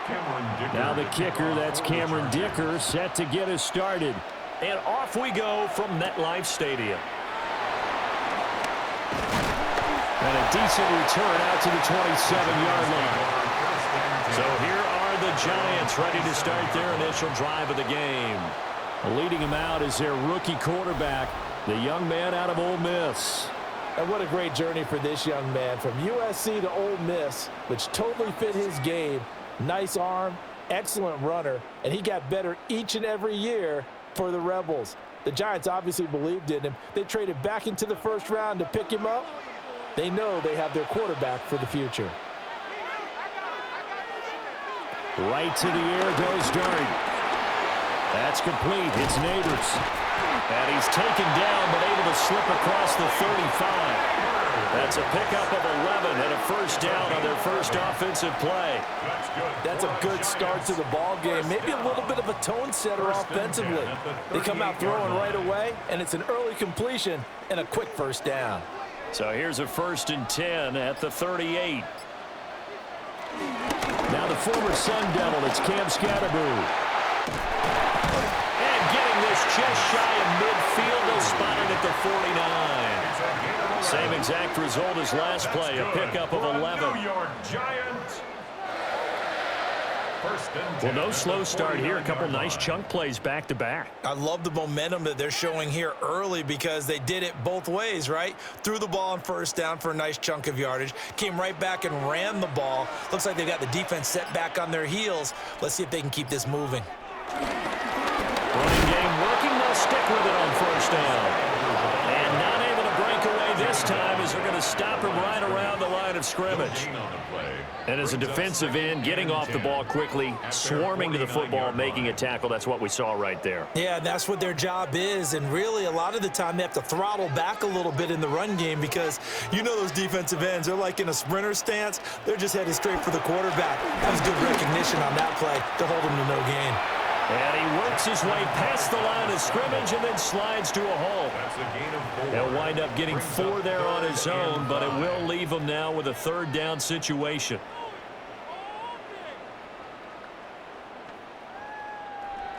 Now the kicker, that's Cameron Dicker, set to get us started. And off we go from MetLife Stadium. And a decent return out to the 27-yard line. So here are the Giants ready to start their initial drive of the game. Leading him out is their rookie quarterback, the young man out of Ole Miss. And what a great journey for this young man, from USC to Ole Miss, which totally fit his game. Nice arm, excellent runner, and he got better each and every year for the Rebels. The Giants obviously believed in him. They traded back into the first round to pick him up. They know they have their quarterback for the future. Right to the air goes Dart. That's complete. It's Neighbors. And he's taken down but able to slip across the 35. That's a pickup of 11 and a first down on their first offensive play. That's a good start to the ball game. Maybe a little bit of a tone setter offensively. They come out throwing right away, and it's an early completion and a quick first down. So here's a 1st and 10 at the 38. Now the former Sun Devil, it's Cam Scatterboo. And getting this just shy of midfield, they'll spot it at the 49. Same exact result as last play, a pickup of 11. Well, no slow start here. A couple nice chunk plays back-to-back. I love the momentum that they're showing here early because they did it both ways, right? Threw the ball on first down for a nice chunk of yardage. Came right back and ran the ball. Looks like they've got the defense set back on their heels. Let's see if they can keep this moving. Running game working. They'll stick with it on first down. And not able to break away this time as they're going to stop him right around the line of scrimmage. And as a defensive end, getting off the ball quickly, swarming to the football, making a tackle, that's what we saw right there. Yeah, that's what their job is, and really a lot of the time they have to throttle back a little bit in the run game because you know those defensive ends, they're like in a sprinter stance. They're just headed straight for the quarterback. That was good recognition on that play to hold him to no gain. And he works his way past the line of scrimmage and then slides to a hole. He'll wind up getting 4 there on his own, but it will leave him now with a 3rd down situation.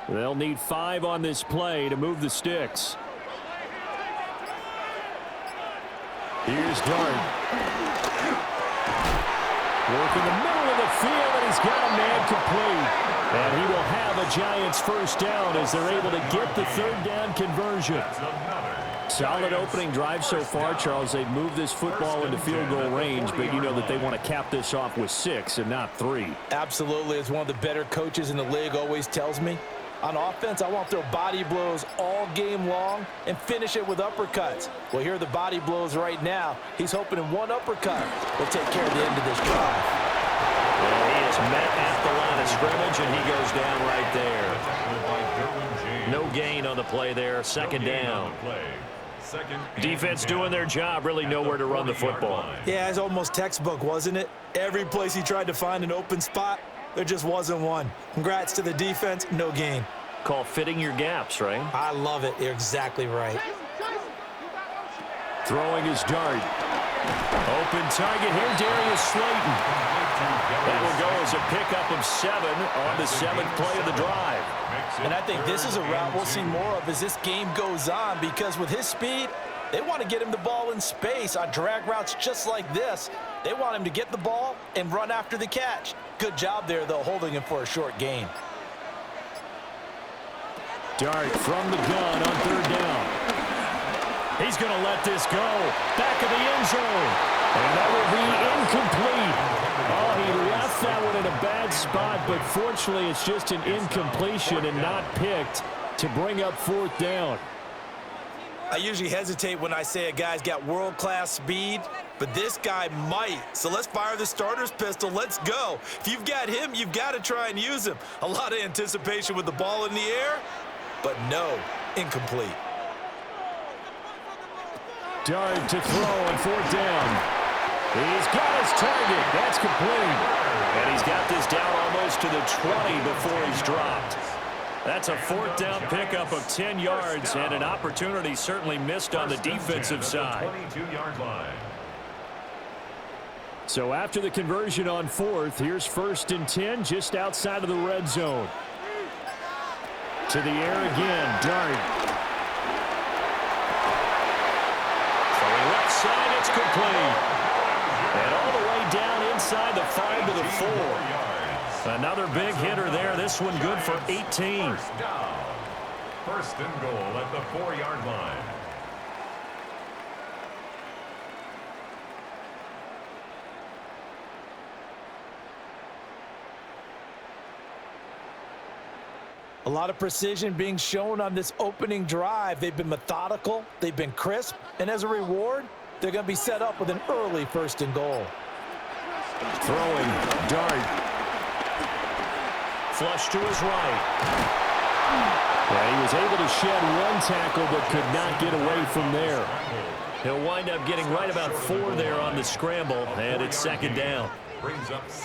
They'll need 5 on this play to move the sticks. Here's Dart. Working the middle of the field, and he's got a man complete. And he will have a Giants first down as they're able to get the 3rd down conversion. Solid opening drive so far, Charles. They've moved this football into field goal range, but you know that they want to cap this off with 6 and not 3. Absolutely. As one of the better coaches in the league always tells me, on offense, I want to throw body blows all game long and finish it with uppercuts. Well, here are the body blows right now. He's hoping in one uppercut will take care of the end of this drive. Well, he is met at the line of scrimmage, and he goes down right there. No gain on the play there. 2nd down. Defense doing their job, really nowhere to run the football. Yeah, it's almost textbook, wasn't it? Every place he tried to find an open spot, there just wasn't one. Congrats to the defense, no gain. Call fitting your gaps, right? I love it. You're exactly right. Throwing his Dart. Open target here, Darius Slayton. That will go as a pickup of 7 on the 7th play of the drive. And I think this is a route we'll see more of as this game goes on because with his speed, they want to get him the ball in space on drag routes just like this. They want him to get the ball and run after the catch. Good job there, though, holding him for a short gain. Dart from the gun on 3rd down. He's going to let this go. Back of the end zone. And that will be incomplete. Oh, he left that one in a bad spot, but fortunately it's just an incompletion and not picked to bring up 4th down. I usually hesitate when I say a guy's got world-class speed, but this guy might. So let's fire the starter's pistol. Let's go. If you've got him, you've got to try and use him. A lot of anticipation with the ball in the air, but no, incomplete. Dart to throw on 4th down. He's got his target. That's complete. And he's got this down almost to the 20 before he's dropped. That's a 4th down pickup of 10 yards and an opportunity certainly missed on the defensive side. So after the conversion on 4th, here's 1st and 10 just outside of the red zone. To the air again, Dart. Throwing left side, it's complete. And all the way down inside the 5 to the 4. Another big hitter there. This one good for 18. First down. 1st and goal at the 4-yard line. A lot of precision being shown on this opening drive. They've been methodical, they've been crisp, and as a reward, they're going to be set up with an early 1st and goal. Throwing, Dart. Flush to his right. And he was able to shed one tackle but could not get away from there. He'll wind up getting right about 4 there on the scramble, and it's 2nd down.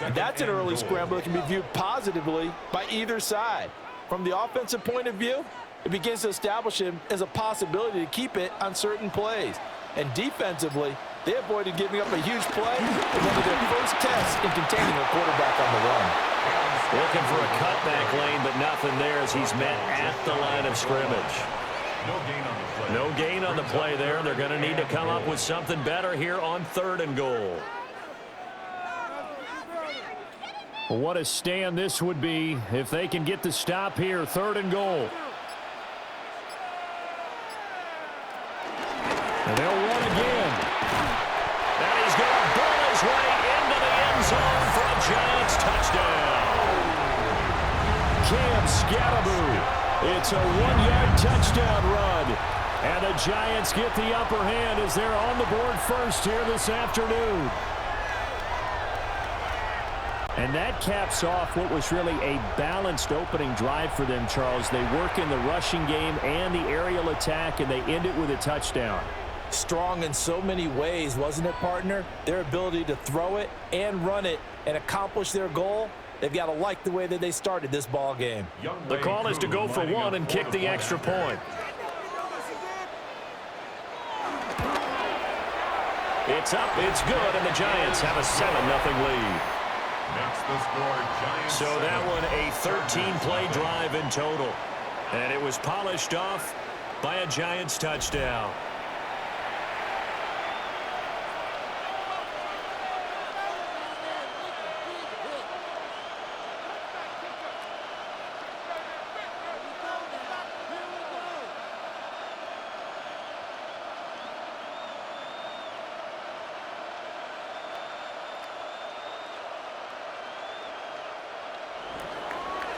And that's an early scramble that can be viewed positively by either side. From the offensive point of view, it begins to establish him as a possibility to keep it on certain plays. And defensively, they avoided giving up a huge play in one of their first tests in containing a quarterback on the run. Looking for a cutback lane, but nothing there as he's met at the line of scrimmage. No gain on the play there. They're going to need to come up with something better here on 3rd and goal. What a stand this would be if they can get the stop here. 3rd and goal. And they'll run again. And he's going to ball his way into the end zone for a Giants touchdown. Cam Scatteroo. It's a 1-yard touchdown run. And the Giants get the upper hand as they're on the board first here this afternoon. And that caps off what was really a balanced opening drive for them, Charles. They work in the rushing game and the aerial attack, and they end it with a touchdown. Strong in so many ways, wasn't it, partner? Their ability to throw it and run it and accomplish their goal, they've got to like the way that they started this ball game. The call is to go for 1 and kick the extra point. It's up, it's good, and the Giants have a 7-0 lead. Makes the score Giants. So that one a 13-play drive in total. And it was polished off by a Giants touchdown.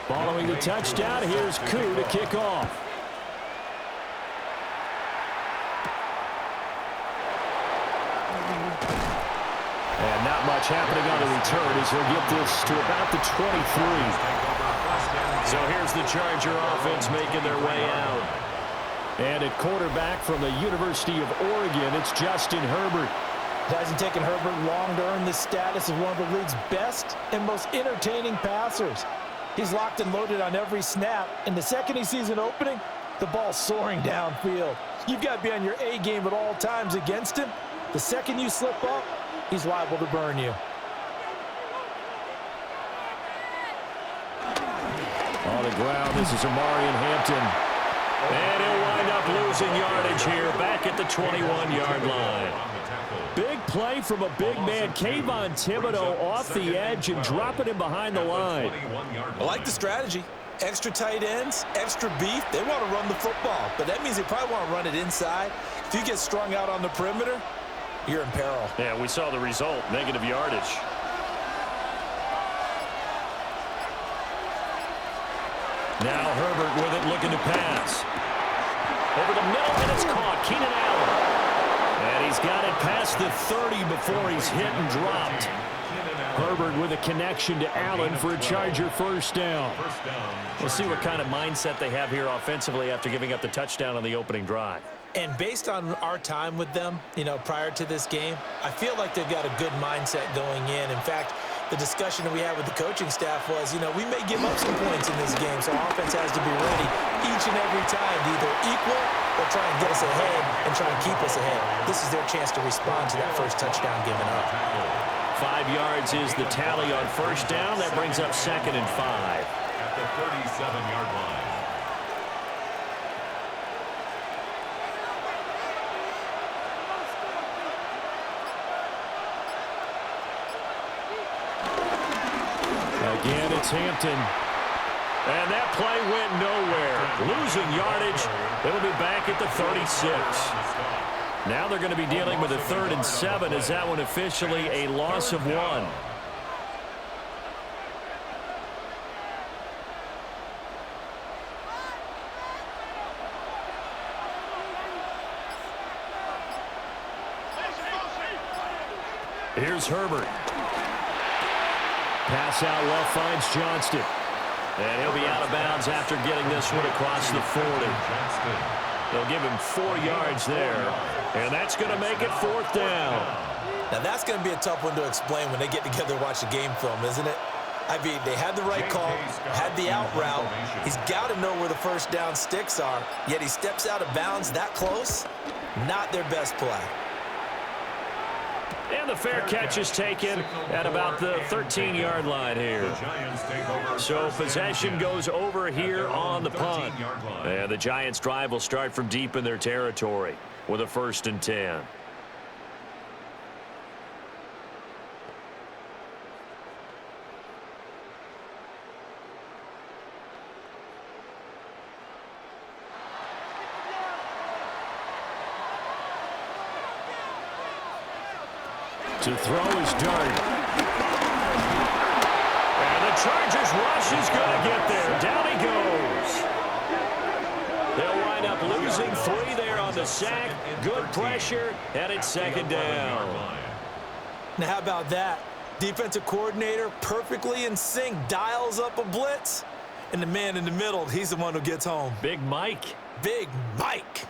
Following the touchdown, here's Koo to kick off. And not much happening on the return as he'll get this to about the 23. So here's the Charger offense making their way out. And at quarterback from the University of Oregon, it's Justin Herbert. It hasn't taken Herbert long to earn the status of one of the league's best and most entertaining passers. He's locked and loaded on every snap, and the second he sees an opening, the ball's soaring downfield. You've got to be on your A game at all times against him. The second you slip up, he's liable to burn you. On the ground, this is Amarian Hampton. And he'll wind up losing yardage here back at the 21-yard line. Big play from a big man, Kayvon Thibodeau, off the edge and dropping him behind the line. I like the strategy. Extra tight ends, extra beef. They want to run the football, but that means they probably want to run it inside. If you get strung out on the perimeter, you're in peril. Yeah, we saw the result, negative yardage. Now Herbert with it, looking to pass. Over the middle, and it's caught. Keenan Allen. And he's got it past the 30 before he's hit and dropped. Herbert with a connection to Allen for a Charger first down. We'll see what kind of mindset they have here offensively after giving up the touchdown on the opening drive. And based on our time with them, prior to this game, I feel like they've got a good mindset going in. In fact, the discussion that we had with the coaching staff was, we may give up some points in this game, so offense has to be ready each and every time to either equal or try and get us ahead and try and keep us ahead. This is their chance to respond to that first touchdown given up. 5 yards is the tally on first down. That brings up 2nd and 5. At the 37-yard line. Again, it's Hampton. And that play went nowhere. Losing yardage. It'll be back at the 36. Now they're going to be dealing with a 3rd and 7 as that one officially a loss of 1. Here's Herbert. Pass out well, finds Johnston. And he'll be out of bounds after getting this one across the 40. They'll give him 4 yards there. And that's going to make it 4th down. Now that's going to be a tough one to explain when they get together and watch the game film, isn't it? I mean, they had the right call, had the out route. He's got to know where the first down sticks are, yet he steps out of bounds that close. Not their best play. And the fair catch is taken at about the 13-yard line here. So possession goes over here on the punt. And the Giants' drive will start from deep in their territory with a 1st and 10. To throw is Dart. And the Chargers rush is going to get there. Down he goes. They'll wind up losing 3 there on the sack. Good pressure, and it's 2nd down. Now how about that? Defensive coordinator perfectly in sync, dials up a blitz. And the man in the middle, he's the one who gets home. Big Mike. Big Mike.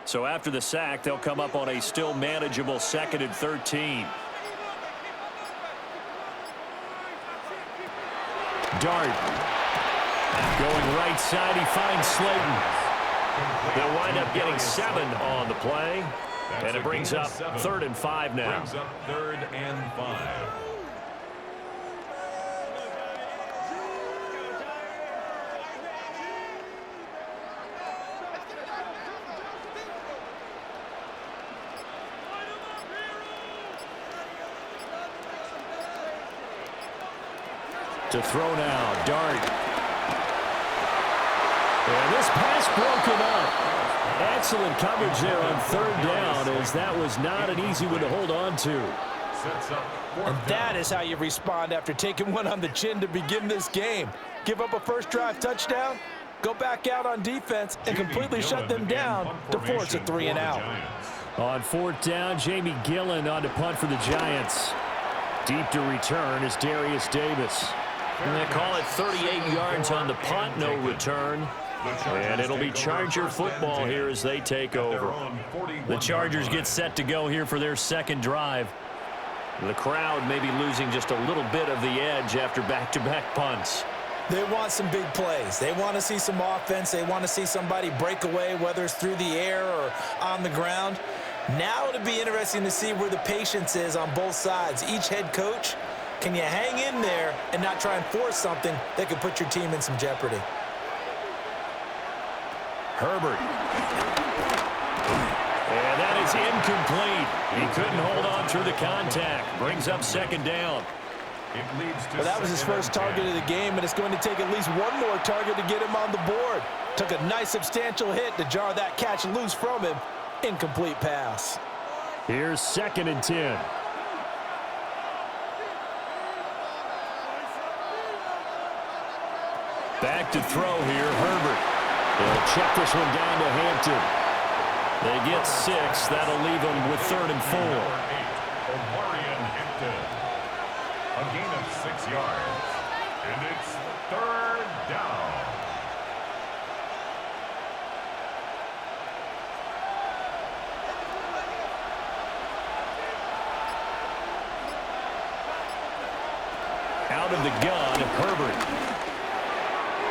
So after the sack, they'll come up on a still manageable 2nd and 13. Dart. Going right side, he finds Slayton. They'll wind up getting 7 on the play. And it brings up 3rd and 5 now. Brings up 3rd and 5. To throw now, Dart. And this pass broken up. Excellent coverage there on 3rd down, as that was not an easy one to hold on to. And that is how you respond after taking one on the chin to begin this game. Give up a first drive touchdown, go back out on defense, and completely shut them down to force a 3 and out. On 4th down, Jamie Gillen on to punt for the Giants. Deep to return is Darius Davis. And they call it 38 yards on the punt, no return. And it'll be Charger football here as they take over. The Chargers get set to go here for their 2nd drive. The crowd may be losing just a little bit of the edge after back-to-back punts. They want some big plays. They want to see some offense. They want to see somebody break away, whether it's through the air or on the ground. Now it'll be interesting to see where the patience is on both sides. Each head coach, can you hang in there and not try and force something that could put your team in some jeopardy? Herbert. And that is incomplete. He couldn't hold on through the contact. Brings up 2nd down. Well, that was his first target of the game, and it's going to take at least one more target to get him on the board. Took a nice substantial hit to jar that catch loose from him. Incomplete pass. Here's 2nd and 10. Back to throw here, Herbert. They'll check this one down to Hampton. They get 6. That'll leave them with 3rd and 4. A gain of 6 yards. And it's 3rd down. Out of the gun, Herbert.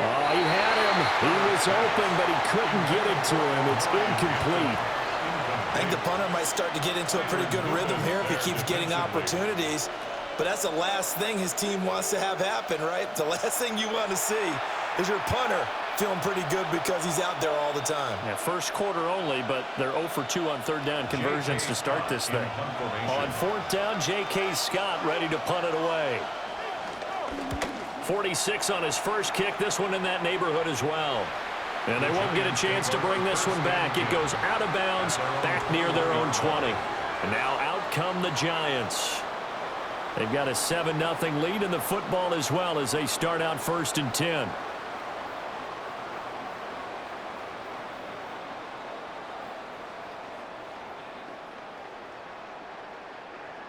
Oh, he had him. He was open, but he couldn't get it to him. It's incomplete. I think the punter might start to get into a pretty good rhythm here if he keeps getting opportunities. But that's the last thing his team wants to have happen, right? The last thing you want to see is your punter feeling pretty good because he's out there all the time. Yeah, first quarter only, but they're 0 for 2 on third down conversions to start this thing. On fourth down, J.K. Scott ready to punt it away. 46 on his first kick. This one in that neighborhood as well. And they won't get a chance to bring this one back. It goes out of bounds, back near their own 20. And now out come the Giants. They've got a 7-0 lead in the football as well as they start out 1st and 10.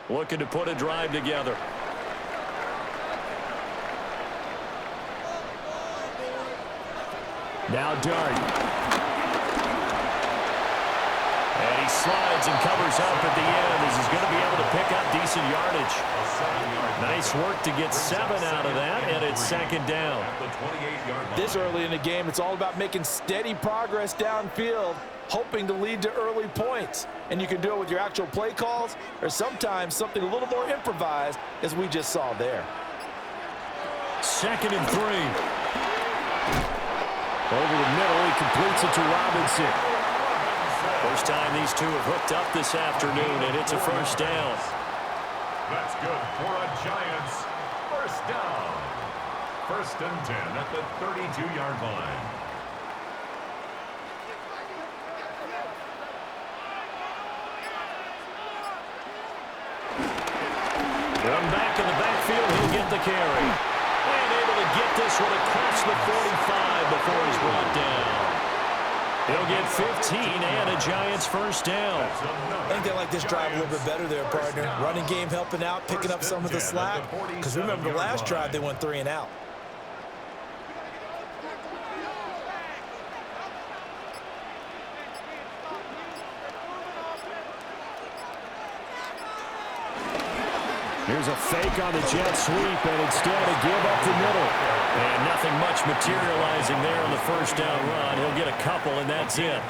Looking to put a drive together. Now Dart. And he slides and covers up at the end as he's going to be able to pick up decent yardage. Nice work to get 7 out of that, and it's 2nd down. This early in the game, it's all about making steady progress downfield, hoping to lead to early points. And you can do it with your actual play calls or sometimes something a little more improvised, as we just saw there. 2nd and 3. Over the middle, he completes it to Robinson. First time these two have hooked up this afternoon, and it's a 1st down. That's good for a Giants 1st down. 1st and 10 at the 32-yard line. One back in the backfield, he'll get the carry. And able to get this one across the 45 before he's brought down. He'll get 15 and a Giants 1st down. I think they like this drive a little bit better there, partner. Running game helping out, picking up some of the slack. Because remember the last drive, they went 3 and out. Here's a fake on the jet sweep, and instead a give up the middle. And nothing much materializing there on the 1st down run. He'll get a couple, and that's it.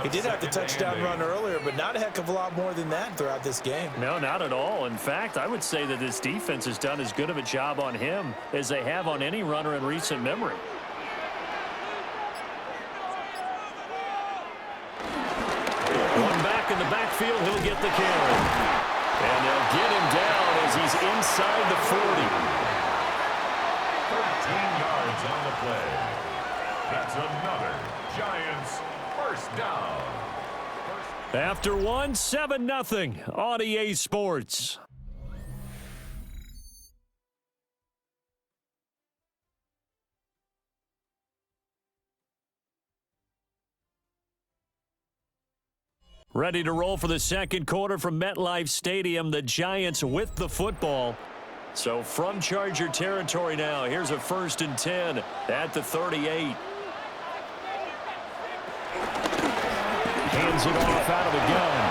He did have the touchdown run earlier, but not a heck of a lot more than that throughout this game. No, not at all. In fact, I would say that this defense has done as good of a job on him as they have on any runner in recent memory. One back in the backfield, he'll get the carry. And they'll get him down as he's inside the 40. 13 yards on the play. That's another Giants 1st down. After one, 7-0 on EA Sports. Ready to roll for the 2nd quarter from MetLife Stadium. The Giants with the football. So from Charger territory now, here's a 1st and 10 at the 38. Hands it off out of the gun.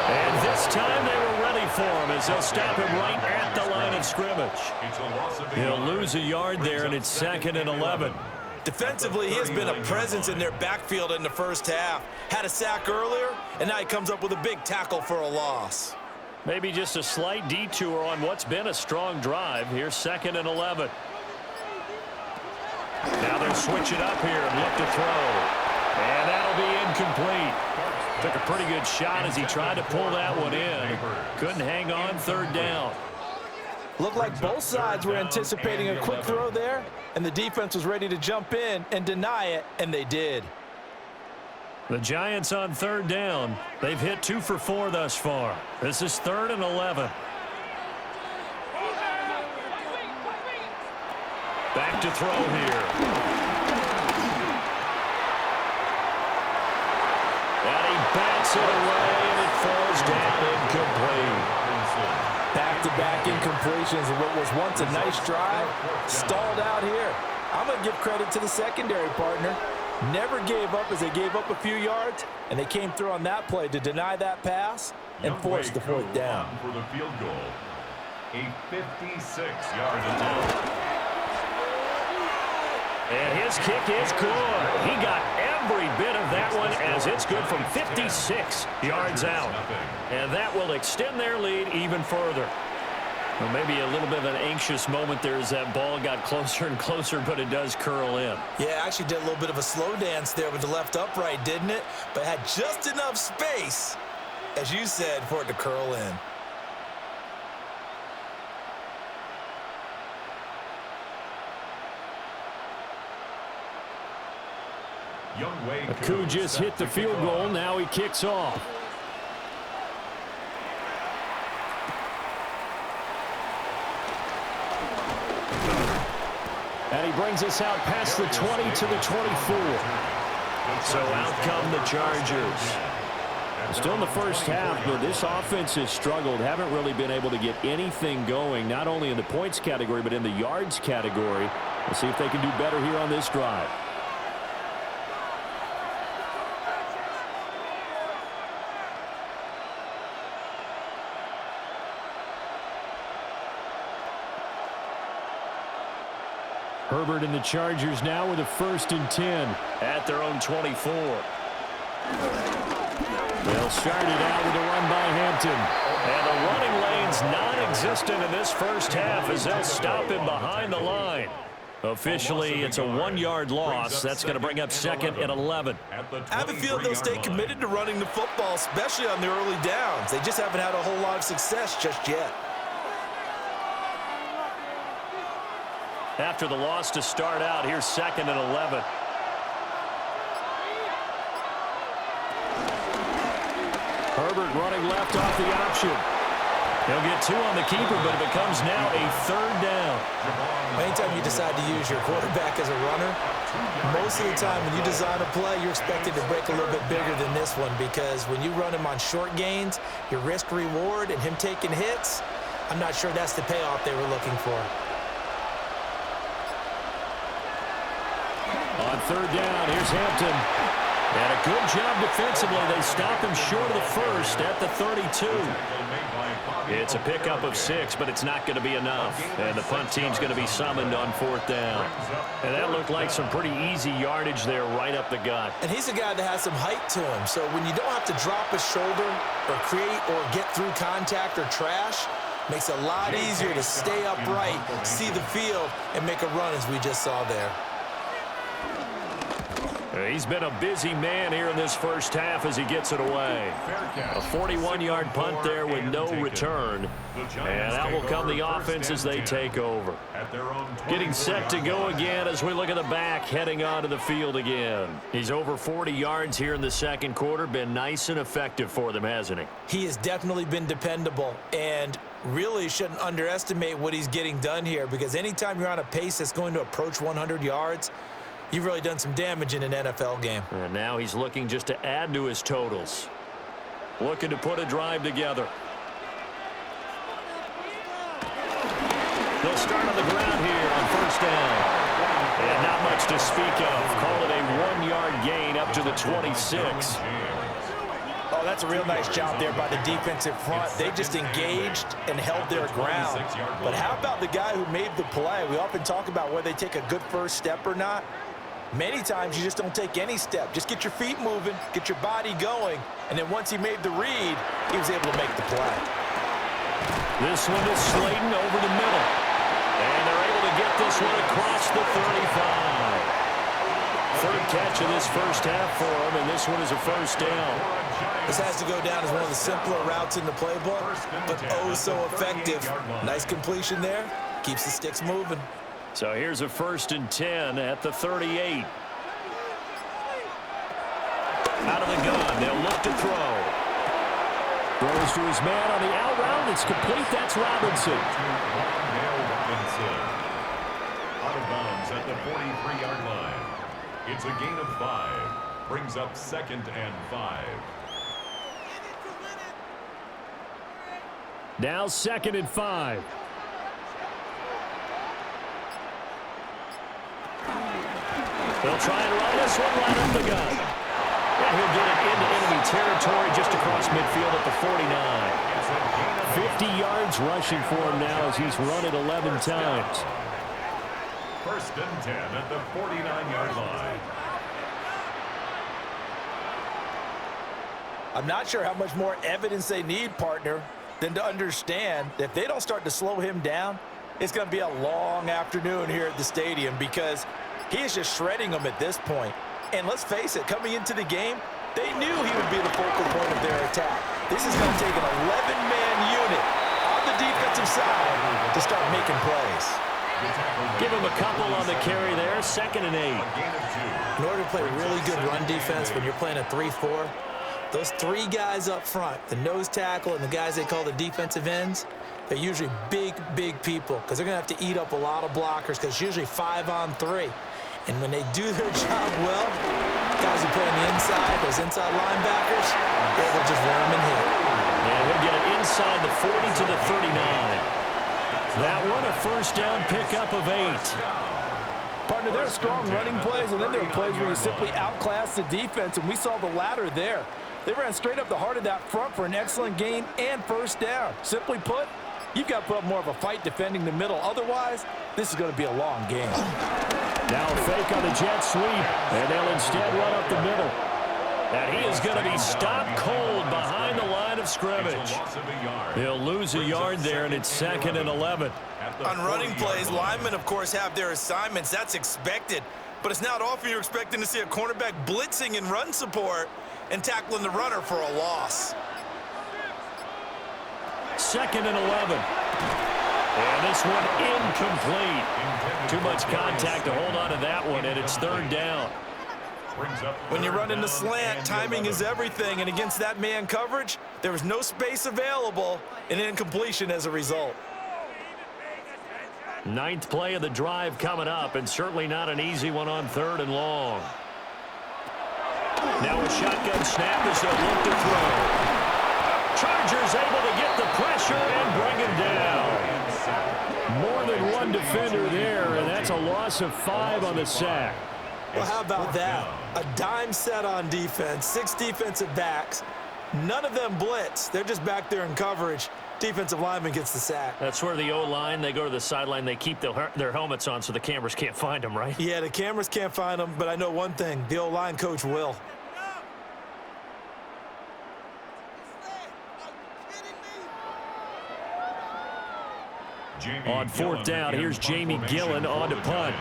And this time they were ready for him as they'll stop him right at the line of scrimmage. He'll lose a yard there, and it's 2nd and 11. Defensively, he has been a presence in their backfield in the 1st half. Had a sack earlier, and now he comes up with a big tackle for a loss. Maybe just a slight detour on what's been a strong drive. Here's 2nd and 11. Now they'll switch it up here and look to throw. And that'll be incomplete. Took a pretty good shot as he tried to pull that one in. Couldn't hang on 3rd down. Looked like both sides were anticipating a quick throw there, and the defense was ready to jump in and deny it, and they did. The Giants on 3rd down. They've hit 2 for 4 thus far. This is 3rd and 11. Back to throw here. And he bats it away, and it falls down incomplete. Back-to-back incompletions of what was once a nice drive, stalled out here. I'm going to give credit to the secondary, partner. Never gave up as they gave up a few yards, and they came through on that play to deny that pass and force the 4th down. For the field goal, a 56-yard attempt. And his kick is good. He got every bit of that one as it's good from 56 yards out. And that will extend their lead even further. Well, maybe a little bit of an anxious moment there as that ball got closer and closer, but it does curl in. Yeah, actually did a little bit of a slow dance there with the left upright, didn't it? But had just enough space, as you said, for it to curl in. Aku just hit the field goal. Now he kicks off. And he brings us out past the 20 to the 24. So out come the Chargers. Still in the first half, but this offense has struggled. Haven't really been able to get anything going, not only in the points category, but in the yards category. We'll see if they can do better here on this drive. Herbert and the Chargers now with a 1st and 10 at their own 24. They'll start it out with a run by Hampton. And the running lane's non-existent in this first half as they'll stop him behind the line. Officially, it's a 1-yard loss. That's going to bring up 2nd and 11. I have a feeling they'll stay committed to running the football, especially on the early downs. They just haven't had a whole lot of success just yet. After the loss to start out, here's 2nd and 11. Herbert running left off the option. He'll get 2 on the keeper, but it becomes now a 3rd down. Anytime you decide to use your quarterback as a runner, most of the time when you design a play, you're expected to break a little bit bigger than this one, because when you run him on short gains, your risk-reward and him taking hits, I'm not sure that's the payoff they were looking for. On 3rd down, here's Hampton. And a good job defensively. They stop him short of the 1st at the 32. It's a pickup of 6, but it's not going to be enough. And the punt team's going to be summoned on 4th down. And that looked like some pretty easy yardage there right up the gut. And he's a guy that has some height to him. So when you don't have to drop his shoulder or create or get through contact or trash, makes it a lot easier to stay upright, see the field, and make a run as we just saw there. He's been a busy man here in this first half as he gets it away. A 41-yard punt there with no return. And that will come the offense as they take over. Getting set to go again as we look at the back, heading onto the field again. He's over 40 yards here in the 2nd quarter. Been nice and effective for them, hasn't he? He has definitely been dependable, and really shouldn't underestimate what he's getting done here, because anytime you're on a pace that's going to approach 100 yards, you've really done some damage in an NFL game. And now he's looking just to add to his totals. Looking to put a drive together. They'll start on the ground here on 1st down. And not much to speak of. Call it a 1-yard gain up to the 26. Oh, that's a real nice job there by the defensive front. They just engaged and held their ground. But how about the guy who made the play? We often talk about whether they take a good first step or not. Many times you just don't take any step. Just get your feet moving, get your body going, and then once he made the read, he was able to make the play. This one is Slayton over the middle. And they're able to get this one across the 35. 3rd catch of this first half for him, and this one is a 1st down. This has to go down as one of the simpler routes in the playbook, but oh so effective. Nice completion there. Keeps the sticks moving. So here's a 1st and 10 at the 38. Out of the gun, they'll look to throw. Throws to his man on the out route. It's complete. That's Robinson. Out of bounds at the 43-yard line. It's a gain of 5. Brings up 2nd and 5. Now 2nd and 5. They'll try and run this one right up the gut. And he'll get it into enemy territory just across midfield at the 49. 50 yards rushing for him now as he's run it 11 times. First and 10 at the 49-yard line. I'm not sure how much more evidence they need, partner, than to understand that if they don't start to slow him down, it's going to be a long afternoon here at the stadium because he is just shredding them at this point. And let's face it, coming into the game, they knew he would be the focal point of their attack. This is going to take an 11-man unit on the defensive side to start making plays. Give him a couple on the carry there, 2nd and 8. In order to play really good run defense when you're playing a 3-4, those 3 guys up front, the nose tackle and the guys they call the defensive ends, they're usually big, big people because they're going to have to eat up a lot of blockers because it's usually 5-on-3. And when they do their job well, guys who play on the inside, those inside linebackers, they will just ram and hit. And he'll get it inside the 40 to the 39. That one a first down pickup of 8. Partner, there are strong running plays, and then there are plays where you simply outclass the defense, and we saw the latter there. They ran straight up the heart of that front for an excellent gain and first down. Simply put, you've got to put up more of a fight defending the middle. Otherwise, this is going to be a long game. Now a fake on the jet sweep, and they'll instead run up the middle. And he is going to be stopped cold behind the line of scrimmage. He'll lose a yard there, and it's 2nd and 11. On running plays, linemen, of course, have their assignments. That's expected. But it's not often you're expecting to see a cornerback blitzing in run support and tackling the runner for a loss. 2nd and 11. And this one incomplete. Too much contact to hold on to that one, and it's 3rd down. When you run in the slant, timing is everything, and against that man coverage, there was no space available, and incompletion as a result. 9th play of the drive coming up, and certainly not an easy one on 3rd and long. Now a shotgun snap as they'll look to throw. Chargers able to get the pressure and bring him down. More than one defender there, and that's a loss of 5 on the sack. Well, how about that? A dime set on defense, 6 defensive backs. None of them blitz. They're just back there in coverage. Defensive lineman gets the sack. That's where the O-line, they go to the sideline, they keep their helmets on so the cameras can't find them, right? Yeah, the cameras can't find them, but I know one thing. The O-line coach will. On 4th down, here's Jamie Gillen on to punt.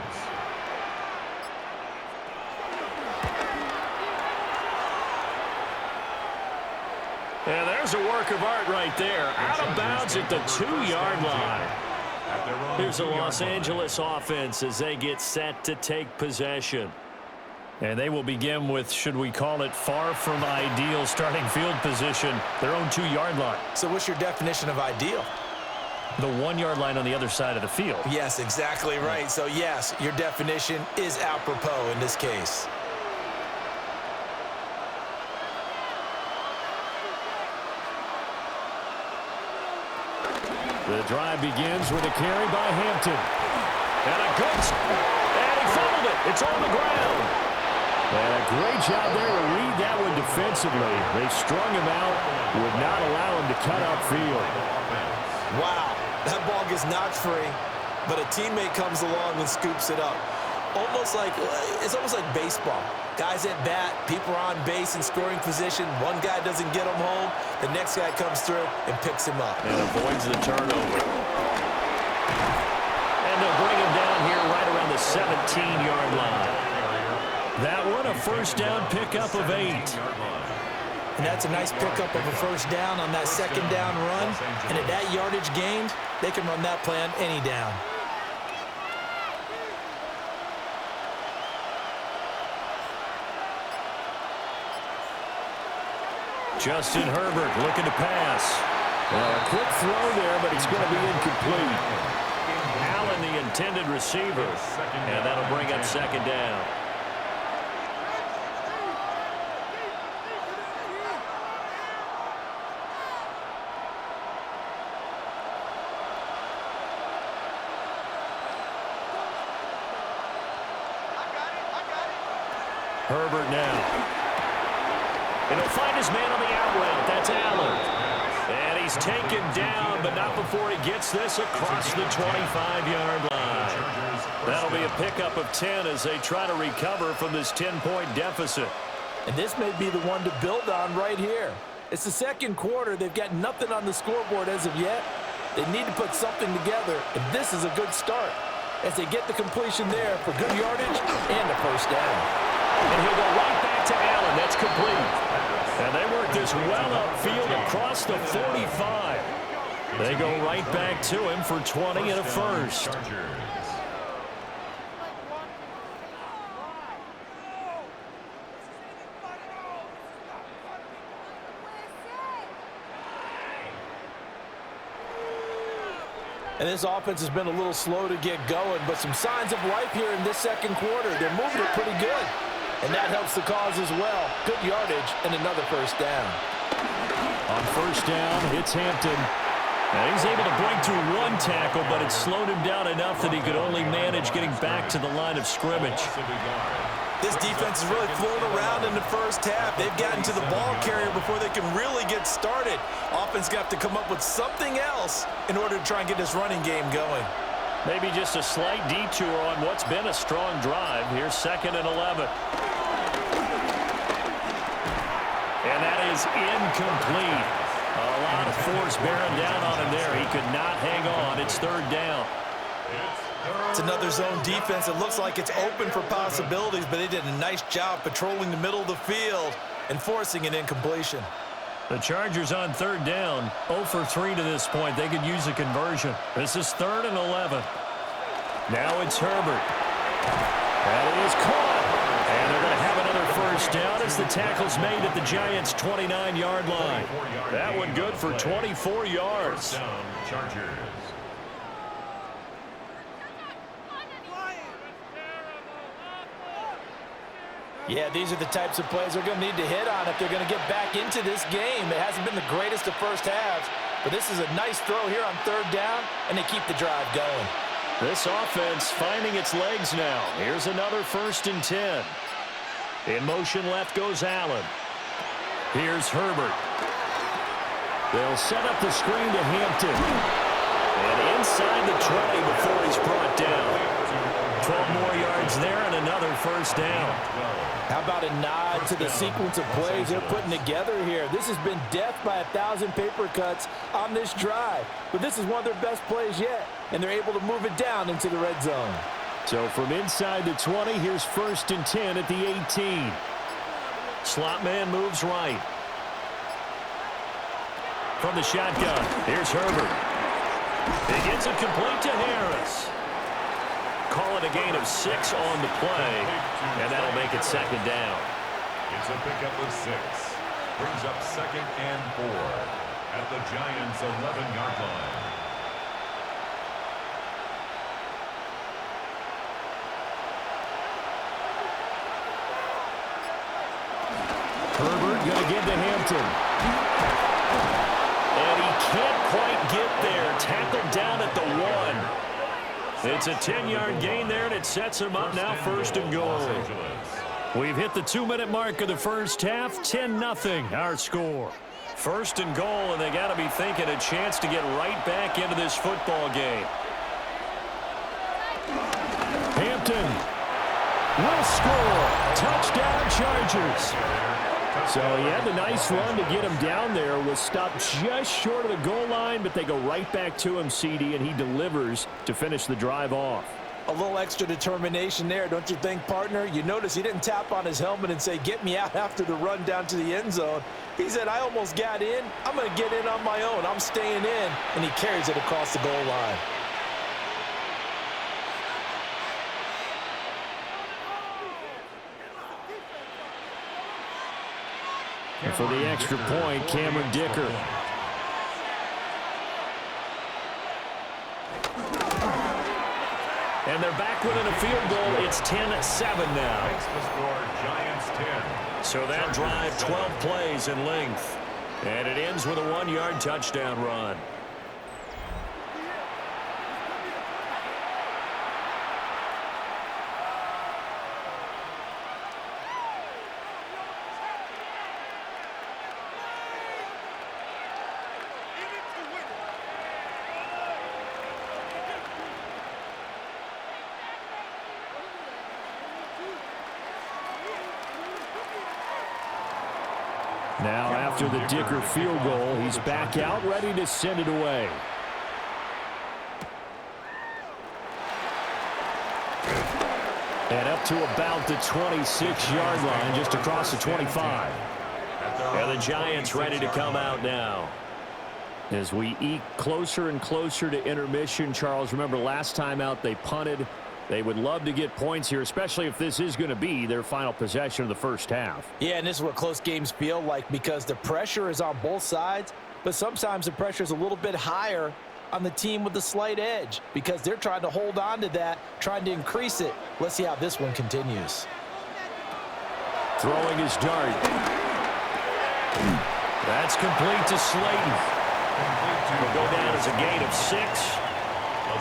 And there's a work of art right there. Out of bounds at the 2-yard line. Here's the Los Angeles offense as they get set to take possession. And they will begin with, should we call it, far from ideal starting field position, their own 2-yard line. So what's your definition of ideal? The 1-yard line on the other side of the field. Yes, exactly right. So, yes, your definition is apropos in this case. The drive begins with a carry by Hampton. And a good... And he fumbled it. It's on the ground. And a great job there to read that one defensively. They strung him out, would not allow him to cut upfield. Wow, that ball gets knocked free, but a teammate comes along and scoops it up. It's almost like baseball. Guys at bat, people are on base in scoring position. One guy doesn't get him home. The next guy comes through and picks him up. And avoids the turnover. And they'll bring him down here right around the 17-yard line. That one a first down pickup of 8. And that's a nice pickup of a first down on that 2nd down run. And at that yardage gained, they can run that play on any down. Justin Herbert looking to pass. A quick throw there, but it's going to be incomplete. Allen, the intended receiver. And that'll bring up 2nd down. Herbert now. And he'll find his man on the out route. That's Allen. And he's is taken down, but not before he gets this across the 25-yard line. That'll be a pickup of 10 as they try to recover from this 10-point deficit. And this may be the one to build on right here. It's the second quarter. They've got nothing on the scoreboard as of yet. They need to put something together, and this is a good start as they get the completion there for good yardage and a first down. And he'll go right back to Allen. That's complete. And they work this well upfield across the 45. They go right back to him for 20 and a first. And this offense has been a little slow to get going, but some signs of life here in this second quarter. They're moving it pretty good, and that helps the cause as well. Good yardage and another first down. On first down, it's Hampton. And he's able to break through one tackle, but it slowed him down enough that he could only manage getting back to the line of scrimmage. This defense is really flown around in the first half. They've gotten to the ball carrier before they can really get started. Offense got to come up with something else in order to try and get this running game going. Maybe just a slight detour on what's been a strong drive. Here's 2nd and 11. And that is incomplete. A lot of force bearing down on him there. He could not hang on. It's 3rd down. It's another zone defense. It looks like it's open for possibilities, but they did a nice job patrolling the middle of the field and forcing an incompletion. The Chargers on 3rd down, 0 for 3 to this point. They could use a conversion. This is 3rd and 11. Now it's Herbert. That is caught. And they're going to have another first down as the tackle's made at the Giants' 29-yard line. That one good for 24 yards. Chargers. Yeah, these are the types of plays they're going to need to hit on if they're going to get back into this game. It hasn't been the greatest of first halves, but this is a nice throw here on 3rd down, and they keep the drive going. This offense finding its legs now. Here's another 1st and 10. In motion left goes Allen. Here's Herbert. They'll set up the screen to Hampton. And inside the 20 before he's brought down. 12 more yards there and another first down. How about a nod to the sequence of plays they're putting together here? This has been death by 1,000 paper cuts on this drive. But this is one of their best plays yet, and they're able to move it down into the red zone. So from inside the 20, here's 1st and 10 at the 18. Slot man moves right. From the shotgun, here's Herbert. He gets it complete to Harris. Call it a gain of 6 on the play, and that'll make it 2nd down. It's a pickup of 6. Brings up 2nd and 4 at the Giants' 11-yard line. Herbert going to give to Hampton. And he can't quite get there. Tackled down at the 1. It's a 10-yard gain there, and it sets him up now 1st and goal. We've hit the 2-minute mark of the first half. 10-0 our score. 1st and goal, and they got to be thinking a chance to get right back into this football game. Hampton will score. Touchdown Chargers. So he had the nice run to get him down there. Was stopped just short of the goal line, but they go right back to him, CD, and he delivers to finish the drive off. A little extra determination there, don't you think, partner? You notice he didn't tap on his helmet and say, get me out after the run down to the end zone. He said, I almost got in. I'm going to get in on my own. I'm staying in. And he carries it across the goal line. And for the extra point, Cameron Dicker. And they're back within a field goal. It's 10-7 now. Makes the score Giants 10. So that drive, 12 plays in length. And it ends with a 1-yard touchdown run. Now after the Dicker field goal, he's back out ready to send it away. And up to about the 26-yard line, just across the 25. And the Giants ready to come out now. As we eke closer and closer to intermission, Charles, remember last time out they punted. They would love to get points here, especially if this is going to be their final possession of the first half. Yeah, and this is what close games feel like because the pressure is on both sides, but sometimes the pressure is a little bit higher on the team with the slight edge because they're trying to hold on to that, trying to increase it. Let's see how this one continues. Throwing his dart. That's complete to Slayton. Will go down as a gain of 6,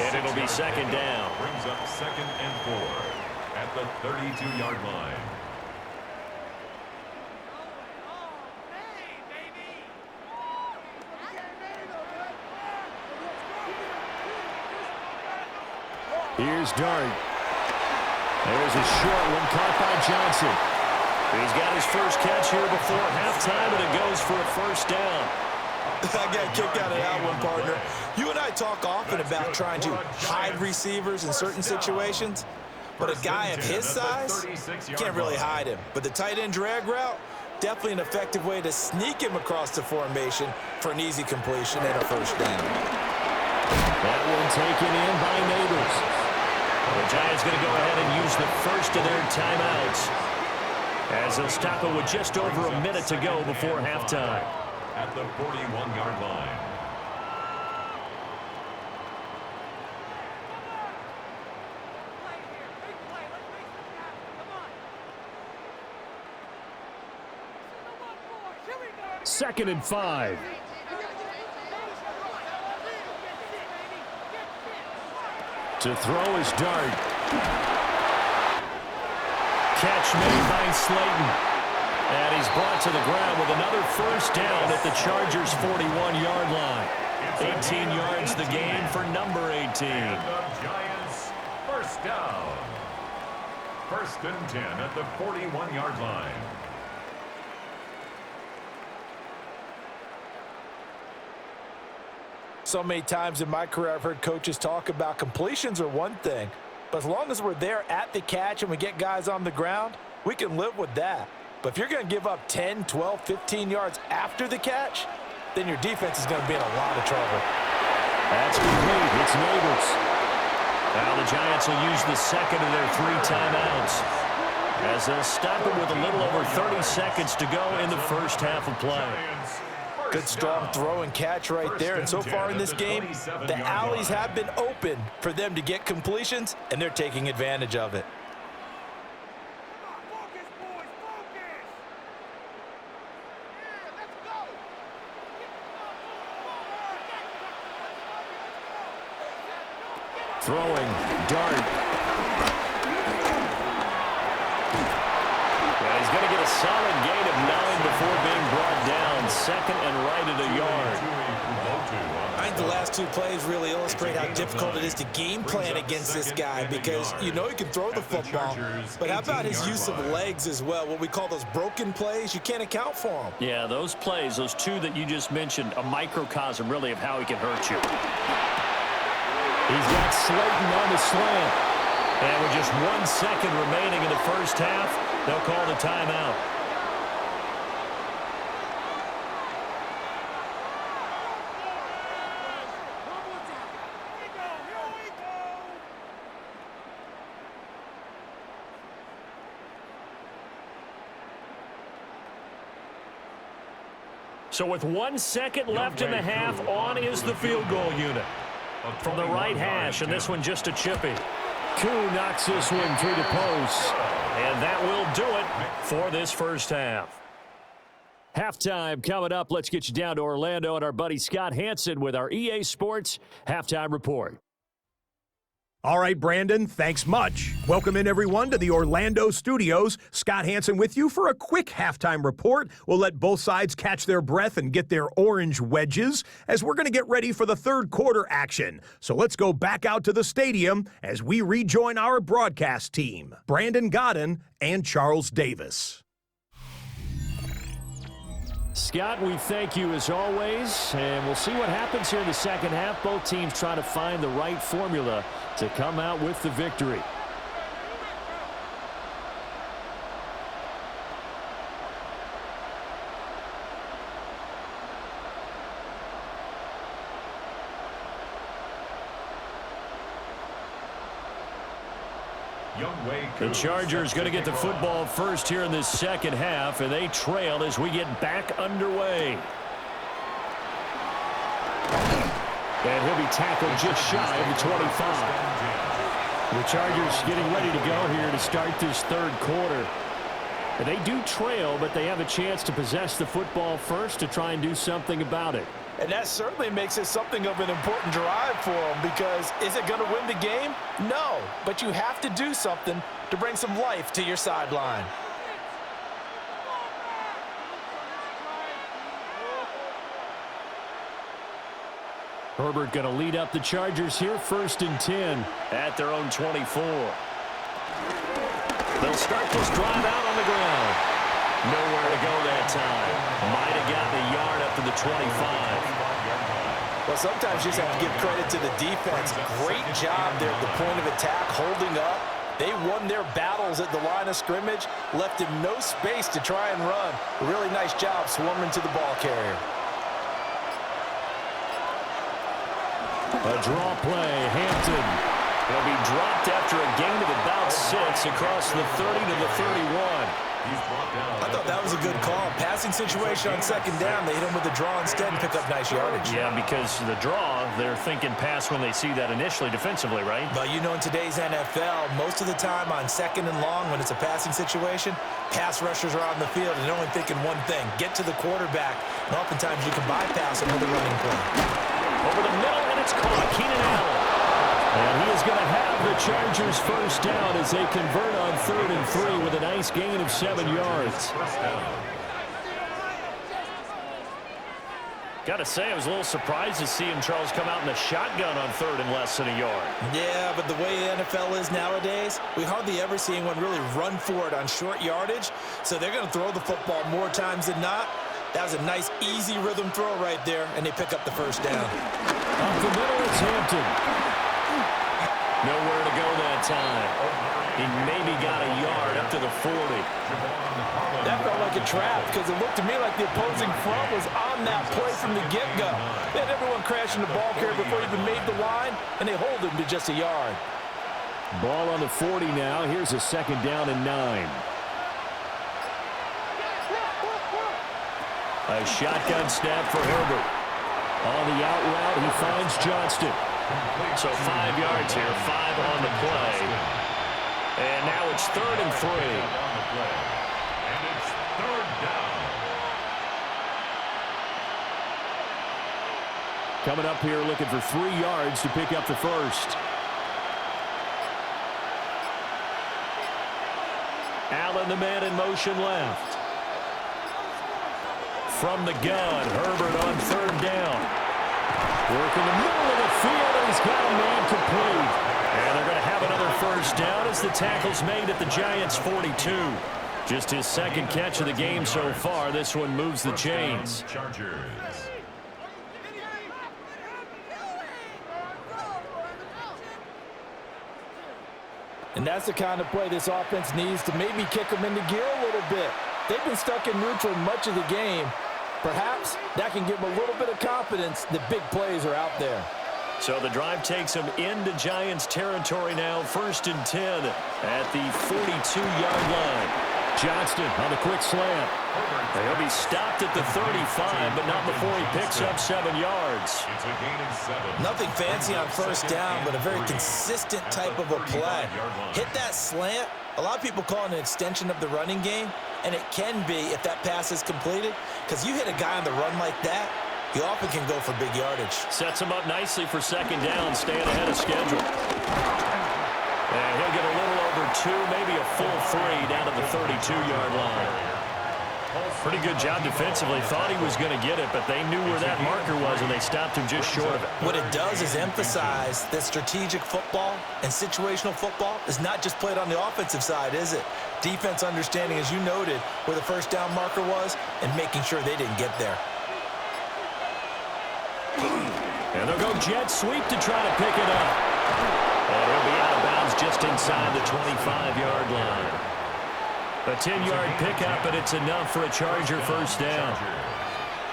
and it'll be second down. Brings up 2nd and 4 at the 32-yard line. Here's Dart. There's a short one caught by Johnson. He's got his first catch here before halftime, and it goes for a first down. I got kicked out of that one, partner. You and I talk often about trying to hide receivers in certain situations, but a guy of his size, you can't really hide him. But the tight end drag route, definitely an effective way to sneak him across the formation for an easy completion and a first down. That one taken in by Neighbors. The Giants going to go ahead and use the first of their timeouts as they'll stop it with just over a minute to go before halftime. At the 41-yard line. Second and 5. To throw his dart. Catch made by Slayton. And he's brought to the ground with another first down at the Chargers' 41-yard line. 18 yards the gain for number 18. And the Giants first down. 1st and 10 at the 41-yard line. So many times in my career I've heard coaches talk about completions are one thing, but as long as we're there at the catch and we get guys on the ground, we can live with that. But if you're going to give up 10, 12, 15 yards after the catch, then your defense is going to be in a lot of trouble. That's complete. It's Neighbors. Now the Giants will use the second of their 3 timeouts as they'll stop it with a little over 30 seconds to go in the first half of play. Good strong throw and catch right there. And so far in this game, the alleys have been open for them to get completions, and they're taking advantage of it. Throwing, dart. And he's going to get a solid gain of 9 before being brought down. Second and right at a yard. I think the last 2 plays really illustrate how difficult it is to game plan against this guy because you know he can throw the football, but how about his use of legs as well, what we call those broken plays? You can't account for them. Yeah, those plays, those 2 that you just mentioned, a microcosm really of how he can hurt you. He's got Slayton on the slant. And with just 1 second remaining in the first half, they'll call the timeout. So with 1 second left in the half, on is the field goal unit. From the right hash, and this one just a chippy. Koo knocks this one through the post. And that will do it for this first half. Halftime coming up. Let's get you down to Orlando and our buddy Scott Hansen with our EA Sports Halftime Report. All right, Brandon, thanks much. Welcome in, everyone, to the Orlando studios. Scott Hansen with you for a quick halftime report. We'll let both sides catch their breath and get their orange wedges as we're going to get ready for the third quarter action. So let's go back out to the stadium as we rejoin our broadcast team, Brandon Godden and Charles Davis. Scott, we thank you as always, and we'll see what happens here in the second half. Both teams trying to find the right formula to come out with the victory. The Chargers going to get the football first here in this second half, and they trail as we get back underway. And he'll be tackled just shy of the 25. The Chargers getting ready to go here to start this third quarter. And they do trail, but they have a chance to possess the football first to try and do something about it. And that certainly makes it something of an important drive for them, because is it going to win the game? No, but you have to do something to bring some life to your sideline. Herbert going to lead up the Chargers here, 1st and 10 at their own 24. They'll start this drive out on the ground. Nowhere to go that time. Might have gotten a yard up to the 25. Well, sometimes you just have to give credit to the defense. Great job there at the point of attack, holding up. They won their battles at the line of scrimmage, left him no space to try and run. A really nice job swarming to the ball carrier. A draw play, Hampton. He'll be dropped after a gain of about 6 across the 30 to the 31. I thought that was a good call. Passing situation on second down. They hit him with a draw instead and pick up nice yardage. Yeah, because the draw, they're thinking pass when they see that initially defensively, right? But you know, in today's NFL, most of the time on second and long, when it's a passing situation, pass rushers are on the field and they're only thinking one thing: get to the quarterback. And oftentimes you can bypass him with a running play. Over the middle, and it's caught. Keenan Allen. And he is going to have the Chargers first down as they convert on 3rd and 3 with a nice gain of 7 yards. Got to say, I was a little surprised to see him, Charles, come out in the shotgun on 3rd and less than a yard. Yeah, but the way the NFL is nowadays, we hardly ever see anyone really run for it on short yardage. So they're going to throw the football more times than not. That was a nice, easy rhythm throw right there, and they pick up the first down. Up the middle, it's Hampton. Nowhere to go that time. He maybe got a yard up to the 40. That felt like a trap, because it looked to me like the opposing front was on that play from the get-go. They had everyone crashing the ball carrier before he even made the line, and they hold him to just a yard. Ball on the 40 now. Here's a 2nd down and 9. A shotgun snap for Herbert. On the out route, he finds Johnston. So 5 yards here, 5 on the play. And now it's 3rd and 3. And it's 3rd down. Coming up here looking for 3 yards to pick up the first. Allen, the man in motion left. From the gun, Herbert on 3rd down. Working the middle of the field, and he's got a man complete. And they're going to have another first down as the tackle's made at the Giants' 42. Just his 2nd catch of the game so far. This one moves the chains. Chargers. And that's the kind of play this offense needs to maybe kick them into gear a little bit. They've been stuck in neutral much of the game. Perhaps that can give them a little bit of confidence that big plays are out there. So the drive takes them into Giants territory now, 1st and 10 at the 42-yard line. Johnston on the quick slant. He'll be stopped at the 35, but not before he picks up 7 yards. It's a gain of 7. Nothing fancy on first down, but a very consistent type of a play. Hit that slant. A lot of people call it an extension of the running game, and it can be if that pass is completed, because you hit a guy on the run like that, you often can go for big yardage. Sets him up nicely for 2nd down, staying ahead of schedule. And he'll get a little over 2, maybe a full 3 down to the 32-yard line. Pretty good job defensively. Thought he was going to get it, but they knew where that marker was, and they stopped him just short of it. What it does is emphasize that strategic football and situational football is not just played on the offensive side, is it? Defense understanding, as you noted, where the first down marker was and making sure they didn't get there. And they'll go jet sweep to try to pick it up. And he'll be out of bounds just inside the 25-yard line. A 10-yard pickup, and it's enough for a Charger first down.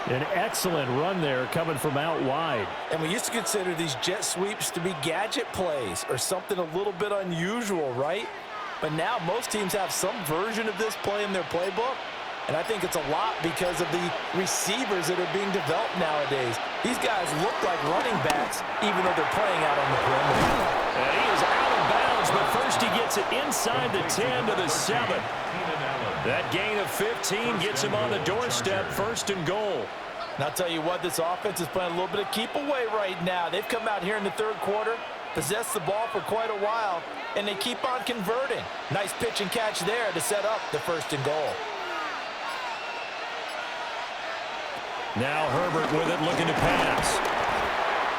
An excellent run there coming from out wide. And we used to consider these jet sweeps to be gadget plays or something a little bit unusual, right? But now most teams have some version of this play in their playbook. And I think it's a lot because of the receivers that are being developed nowadays. These guys look like running backs, even though they're playing out on the perimeter. And he is out of bounds, but first he gets it inside the 10 to the 7. That gain of 15 gets him on the doorstep, first and goal. And I'll tell you what, this offense is playing a little bit of keep away right now. They've come out here in the third quarter, possessed the ball for quite a while, and they keep on converting. Nice pitch and catch there to set up the first and goal. Now Herbert with it, looking to pass.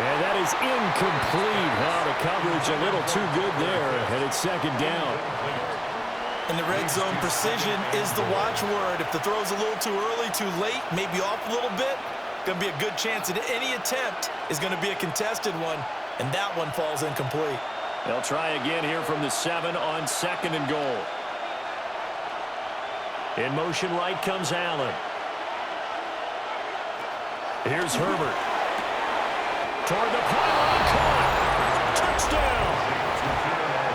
And that is incomplete. Oh, the coverage a little too good there, and it's second down. In the red zone, precision is the watchword. If the throw's a little too early, too late, maybe off a little bit, going to be a good chance that any attempt is going to be a contested one, and that one falls incomplete. They'll try again here from the 7 on second and goal. In motion right comes Allen. Here's Herbert. Toward the pylon, caught. Touchdown.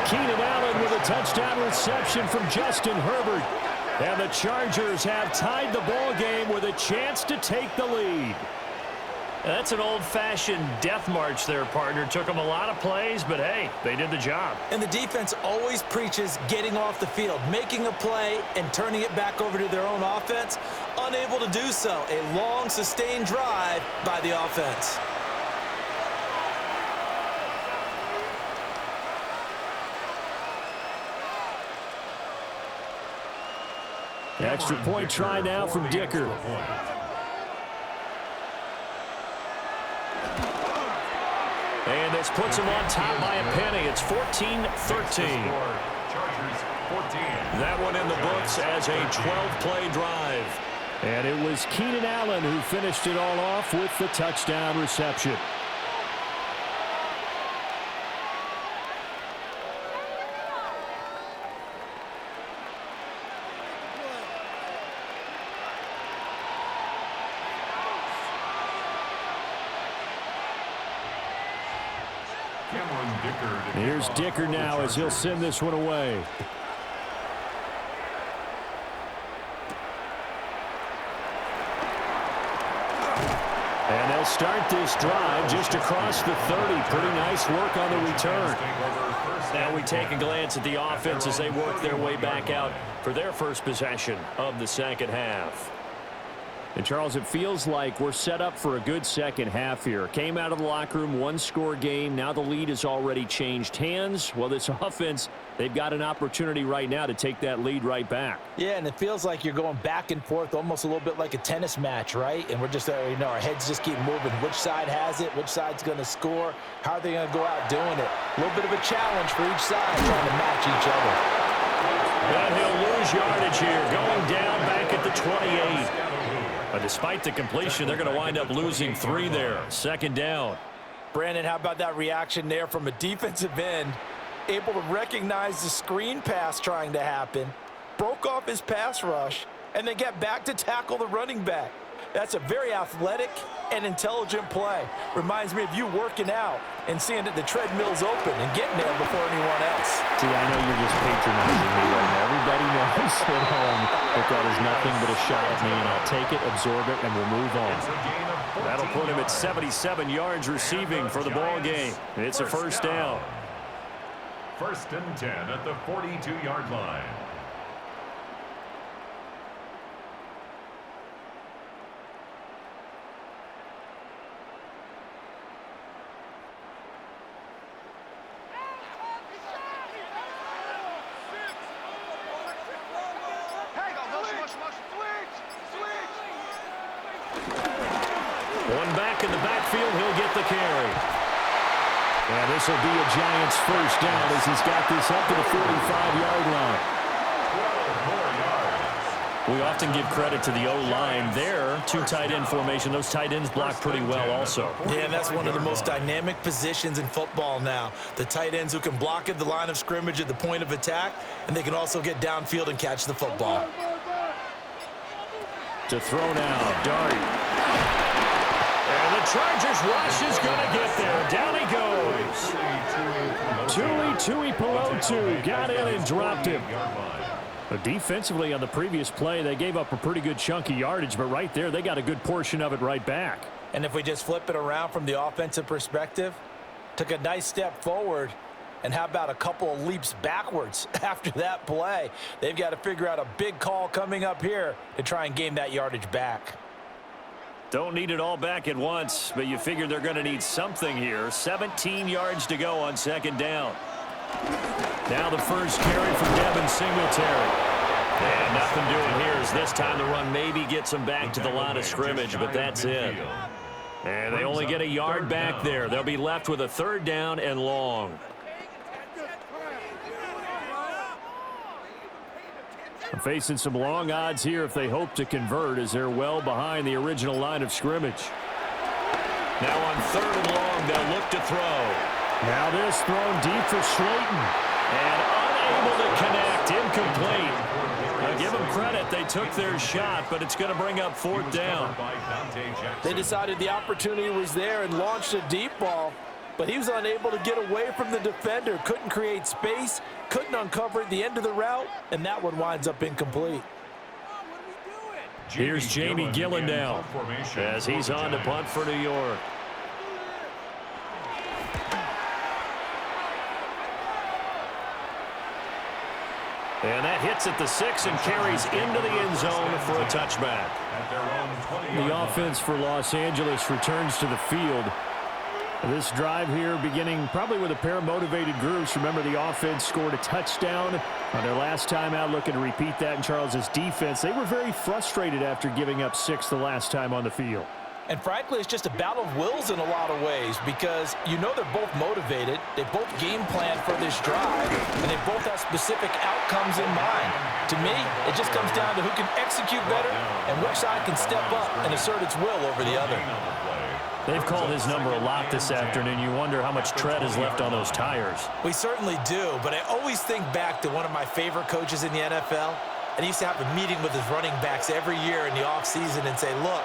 Keenan Allen with a touchdown reception from Justin Herbert. And the Chargers have tied the ball game with a chance to take the lead. That's an old-fashioned death march there, partner. Took them a lot of plays, but hey, they did the job. And the defense always preaches getting off the field, making a play, and turning it back over to their own offense. Unable to do so. A long, sustained drive by the offense. Extra point try now from Dicker. And this puts him on top by a penny. It's 14-13. That one in the books as a 12-play drive. And it was Keenan Allen who finished it all off with the touchdown reception. Here's Dicker now as he'll send this one away. And they'll start this drive just across the 30. Pretty nice work on the return. Now we take a glance at the offense as they work their way back out for their first possession of the second half. And, Charles, it feels like we're set up for a good second half here. Came out of the locker room, one-score game. Now the lead has already changed hands. Well, this offense, they've got an opportunity right now to take that lead right back. Yeah, and it feels like you're going back and forth, almost a little bit like a tennis match, right? And we're just, our heads just keep moving. Which side has it? Which side's going to score? How are they going to go out doing it? A little bit of a challenge for each side, trying to match each other. And he'll lose yardage here, going down back at the 28. But despite the completion, they're going to wind up losing 3 there. Second down. Brandon, how about that reaction there from a defensive end? Able to recognize the screen pass trying to happen, broke off his pass rush, and then get back to tackle the running back. That's a very athletic and intelligent play. Reminds me of you working out and seeing that the treadmill's open and getting there before anyone else. See, I know you're just patronizing me right now. Everybody knows at home that that is nothing but a shot at me, and I'll take it, absorb it, and we'll move on. That'll put him at 77 yards receiving for the ball game. It's a first down. First and 10 at the 42-yard line. back in the backfield. He'll get the carry. And this will be a Giants first down as he's got this up to the 45-yard line. 12 more yards. We often give credit to the O-line there. Two tight end formation. Those tight ends block pretty well also. Yeah, and that's one of the most dynamic positions in football now. The tight ends who can block at the line of scrimmage at the point of attack, and they can also get downfield and catch the football. To throw now, Dart. And the Chargers rush is going to get there. Down he goes. Tui Pelotu got in and dropped him. But defensively on the previous play, they gave up a pretty good chunk of yardage, but right there, they got a good portion of it right back. And if we just flip it around from the offensive perspective, took a nice step forward, and how about a couple of leaps backwards after that play? They've got to figure out a big call coming up here to try and gain that yardage back. Don't need it all back at once, but you figure they're going to need something here. 17 yards to go on second down. Now the first carry for Devin Singletary. And nothing doing here as this time the run maybe gets them back to the line of scrimmage, but that's it. And they only get a yard back there. They'll be left with a third down and long. Facing some long odds here if they hope to convert as they're well behind the original line of scrimmage. Now on third and long, they'll look to throw. Now this thrown deep for Slayton. And unable to connect, incomplete. Now give them credit, they took their shot, but it's going to bring up fourth down. They decided the opportunity was there and launched a deep ball, but he was unable to get away from the defender, couldn't create space, couldn't uncover at the end of the route, and that one winds up incomplete. Here's Jamie Gillen now as he's on to punt for New York. And that hits at the 6 and carries into the end zone for a touchback. The offense for Los Angeles returns to the field. This drive here beginning probably with a pair of motivated groups. Remember, the offense scored a touchdown on their last time out, looking to repeat that in Charles's defense. They were very frustrated after giving up 6 the last time on the field. And frankly, it's just a battle of wills in a lot of ways because you know they're both motivated, they both game plan for this drive, and they both have specific outcomes in mind. To me, it just comes down to who can execute better and which side can step up and assert its will over the other. They've called his number a lot this afternoon. You wonder how much tread is left on those tires. We certainly do, but I always think back to one of my favorite coaches in the NFL, and he used to have a meeting with his running backs every year in the offseason and say, look,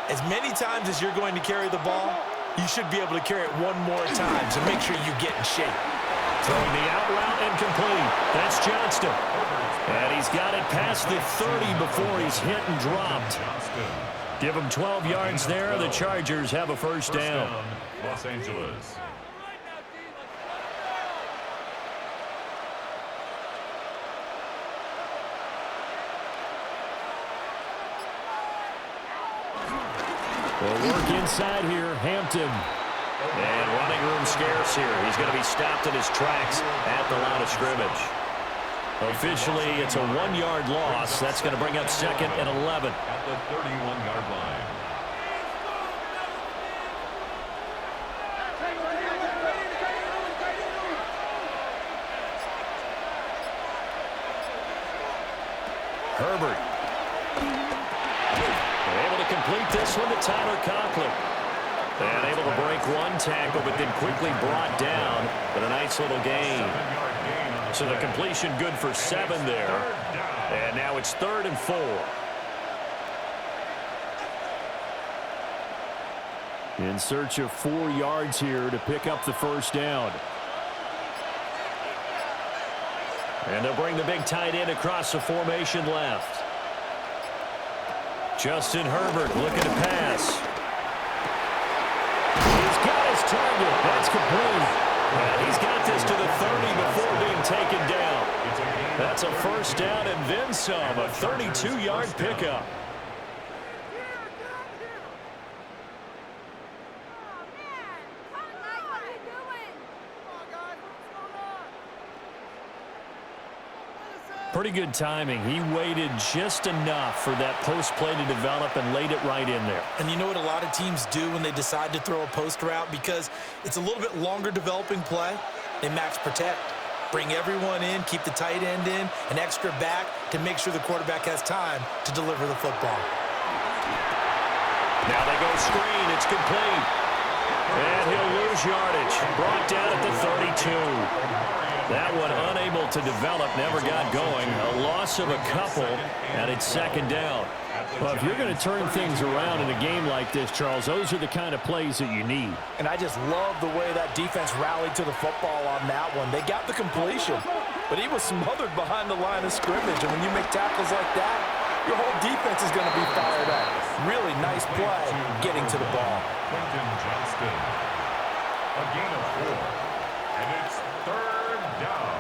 as many times as you're going to carry the ball, you should be able to carry it one more time, so make sure you get in shape. Throwing the out route and complete. That's Johnston. And he's got it past the 30 before he's hit and dropped. Give him 12 yards there. The Chargers have a first down. Los Angeles. They'll work inside here, Hampton. And running room scarce here. He's going to be stopped in his tracks at the line of scrimmage. Officially, it's a 1-yard loss. That's going to bring up second and 11. At the 31-yard line. Herbert. They're able to complete this one to Tyler Conklin. And able to break one tackle, but then quickly brought down. But a nice little gain. So the completion good for 7 there. And now it's 3rd and 4. In search of 4 yards here to pick up the first down. And they'll bring the big tight end across the formation left. Justin Herbert looking to pass. He's got his target. That's complete. And he's got this to the 30 before being taken down. That's a first down and then some. A 32-yard pickup. Pretty good timing. He waited just enough for that post play to develop and laid it right in there. And you know what a lot of teams do when they decide to throw a post route? Because it's a little bit longer developing play, they max protect. Bring everyone in, keep the tight end in, an extra back to make sure the quarterback has time to deliver the football. Now they go screen. It's complete. And he'll lose yardage. Brought down at the 32. That one unable to develop, never got going. A loss of a couple, and it's second down. Well, if you're going to turn things around in a game like this, Charles, those are the kind of plays that you need. And I just love the way that defense rallied to the football on that one. They got the completion, but he was smothered behind the line of scrimmage. And when you make tackles like that, your whole defense is going to be fired up. Really nice play getting to the ball. Quentin Johnston. A gain of 4. And it's third down.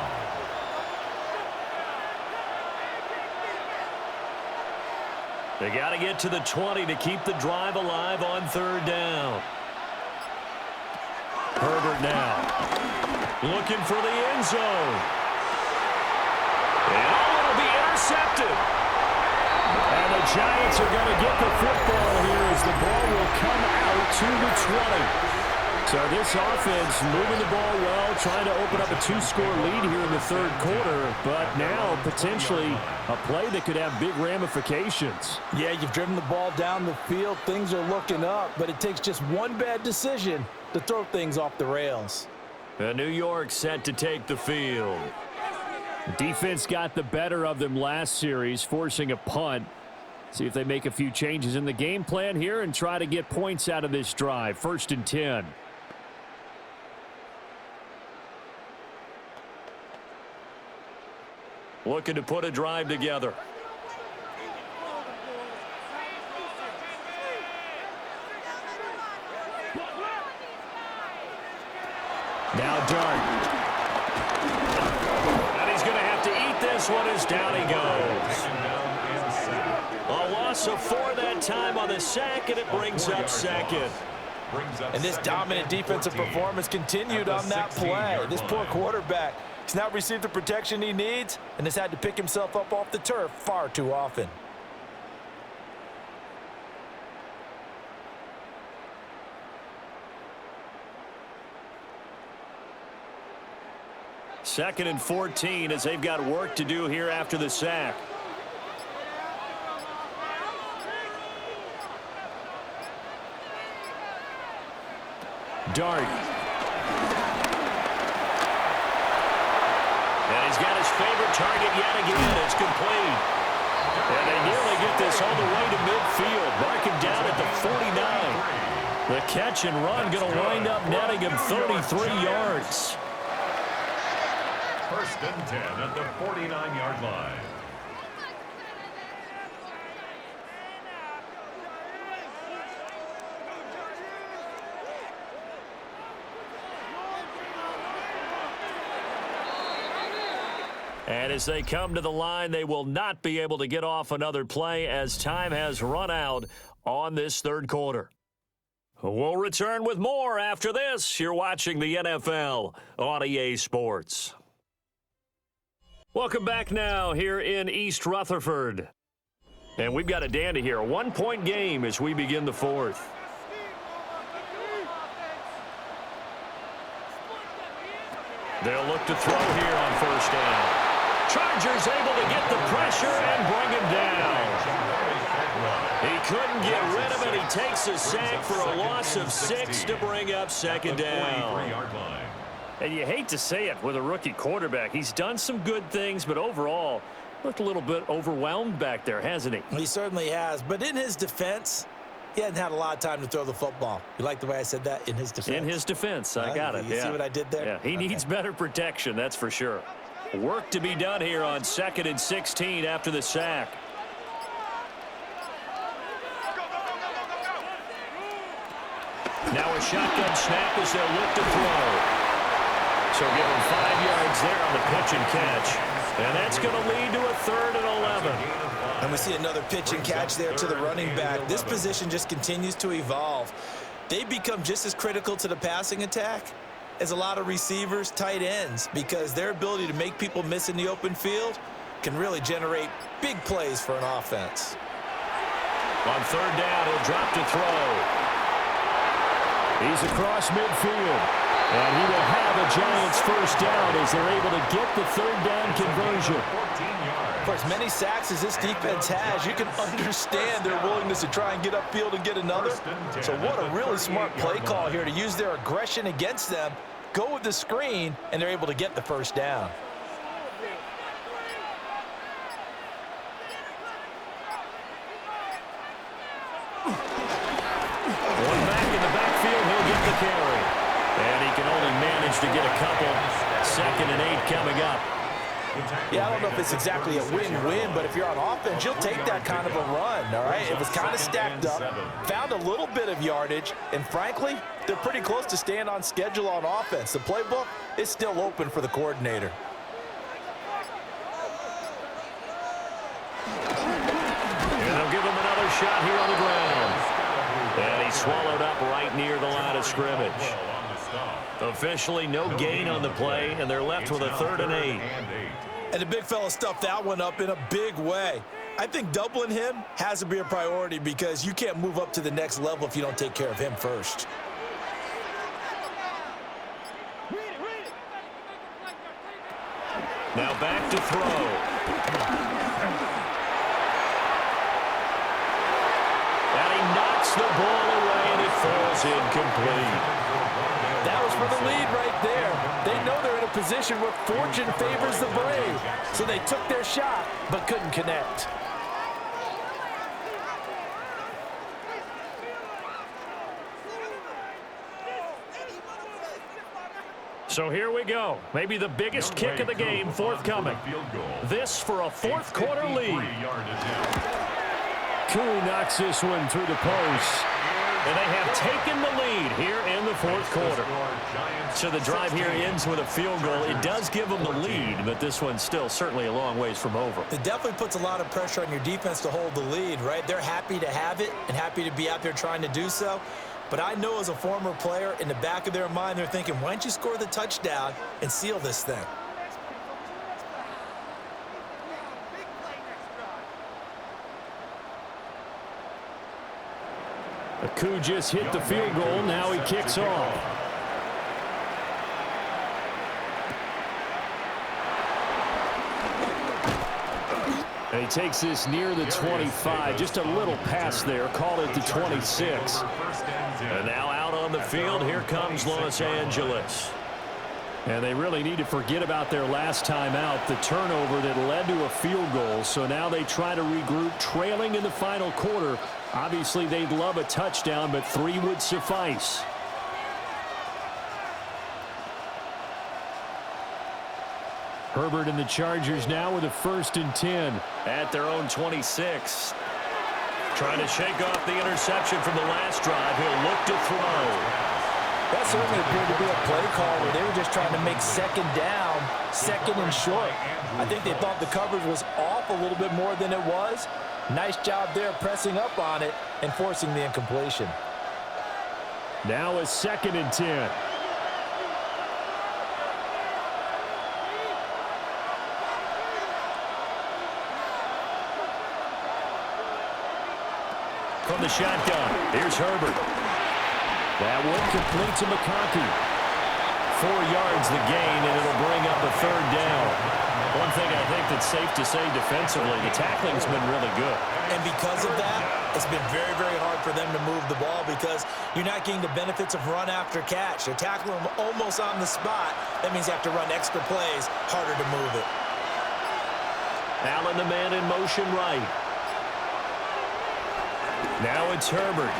They got to get to the 20 to keep the drive alive on third down. Herbert now. Looking for the end zone. And it'll be intercepted. And the Giants are going to get the football here as the ball will come out to the 20. So this offense moving the ball well, trying to open up a 2-score lead here in the third quarter, but now potentially a play that could have big ramifications. Yeah, you've driven the ball down the field. Things are looking up, but it takes just one bad decision to throw things off the rails. And New York set to take the field. Defense got the better of them last series, forcing a punt. See if they make a few changes in the game plan here and try to get points out of this drive. 1st and 10. Looking to put a drive together. Now Dart. And he's going to have to eat this one as down he goes. A loss of 4 that time on the sack, and it brings up second. And this dominant defensive performance continued on that play. This poor quarterback has not received the protection he needs and has had to pick himself up off the turf far too often. Second and 14 as they've got work to do here after the sack. Dart. And he's got his favorite target yet again. It's complete. And they nearly get this all the way to midfield. Mark him down at the 49. The catch and run going to wind up netting him 33 yards. 1st and 10 at the 49-yard line. And as they come to the line, they will not be able to get off another play as time has run out on this third quarter. We'll return with more after this. You're watching the NFL on EA Sports. Welcome back now here in East Rutherford. And we've got a dandy here. A 1-point game as we begin the fourth. They'll look to throw here on 1st down. Chargers able to get the pressure and bring him down. He couldn't get rid of it. He takes a sack for a loss of 6 to bring up second down. And you hate to say it with a rookie quarterback. He's done some good things, but overall, looked a little bit overwhelmed back there, hasn't he? He certainly has. But in his defense, he hasn't had a lot of time to throw the football. You like the way I said that? In his defense. In his defense. I got it. You see what I did there? Yeah, he needs better protection, that's for sure. Work to be done here on 2nd and 16 after the sack. Now a shotgun snap as they'll look to throw. So give him 5 yards there on the pitch and catch. And that's going to lead to a 3rd and 11. And we see another pitch and catch there to the running back. This position just continues to evolve. They become just as critical to the passing attack as a lot of receivers, tight ends, because their ability to make people miss in the open field can really generate big plays for an offense. On third down, he'll drop to throw. He's across midfield. And he will have a Giants first down as they're able to get the third down conversion. For as many sacks as this defense has, you can understand their willingness to try and get upfield and get another. So what a really smart play call here to use their aggression against them, go with the screen, and they're able to get the first down. One back in the backfield, he'll get the carry. And he can only manage to get a couple. 2nd and 8 coming up. Yeah, I don't know if it's exactly a win-win, but if you're on offense, you'll take that kind of a run, all right? It was kind of stacked up, found a little bit of yardage, and frankly, they're pretty close to staying on schedule on offense. The playbook is still open for the coordinator. And they'll give him another shot here on the ground. And he's swallowed up right near the line of scrimmage. Officially no gain on the play, and they're left with a 3rd and 8. And the big fella stuffed that one up in a big way. I think doubling him has to be a priority because you can't move up to the next level if you don't take care of him first. Now back to throw. And he knocks the ball away, and it falls incomplete. That was for the lead right there. They know they're in a position where fortune favors the brave. So they took their shot, but couldn't connect. So here we go. Maybe the biggest kick of the game forthcoming. This for a 4th quarter lead. Cooley knocks this one through the post. And they have taken the lead here in the 4th quarter. So the drive here ends with a field goal. It does give them the lead, but this one's still certainly a long ways from over. It definitely puts a lot of pressure on your defense to hold the lead, right? They're happy to have it and happy to be out there trying to do so. But I know as a former player, in the back of their mind, they're thinking, why don't you score the touchdown and seal this thing? Aku just hit the field goal. Now he kicks off. And he takes this near the 25. Just a little pass there. Call it the 26. And now out on the field, here comes Los Angeles. And they really need to forget about their last time out, the turnover that led to a field goal. So now they try to regroup, trailing in the final quarter. Obviously, they'd love a touchdown, but 3 would suffice. Herbert and the Chargers now with a 1st and 10. At their own 26. Trying to shake off the interception from the last drive. He'll look to throw. That certainly appeared to be a play call where they were just trying to make 2nd down, 2nd and short. I think they thought the coverage was off a little bit more than it was. Nice job there pressing up on it and forcing the incompletion. Now a 2nd and 10. From the shotgun, here's Herbert. That one complete to McConkey. 4 yards the gain, and it'll bring up a 3rd down. One thing I think that's safe to say defensively, the tackling's been really good. And because of that, it's been very, very hard for them to move the ball because you're not getting the benefits of run after catch. They're tackling them almost on the spot. That means you have to run extra plays, harder to move it. Allen, the man in motion right. Now it's Herbert.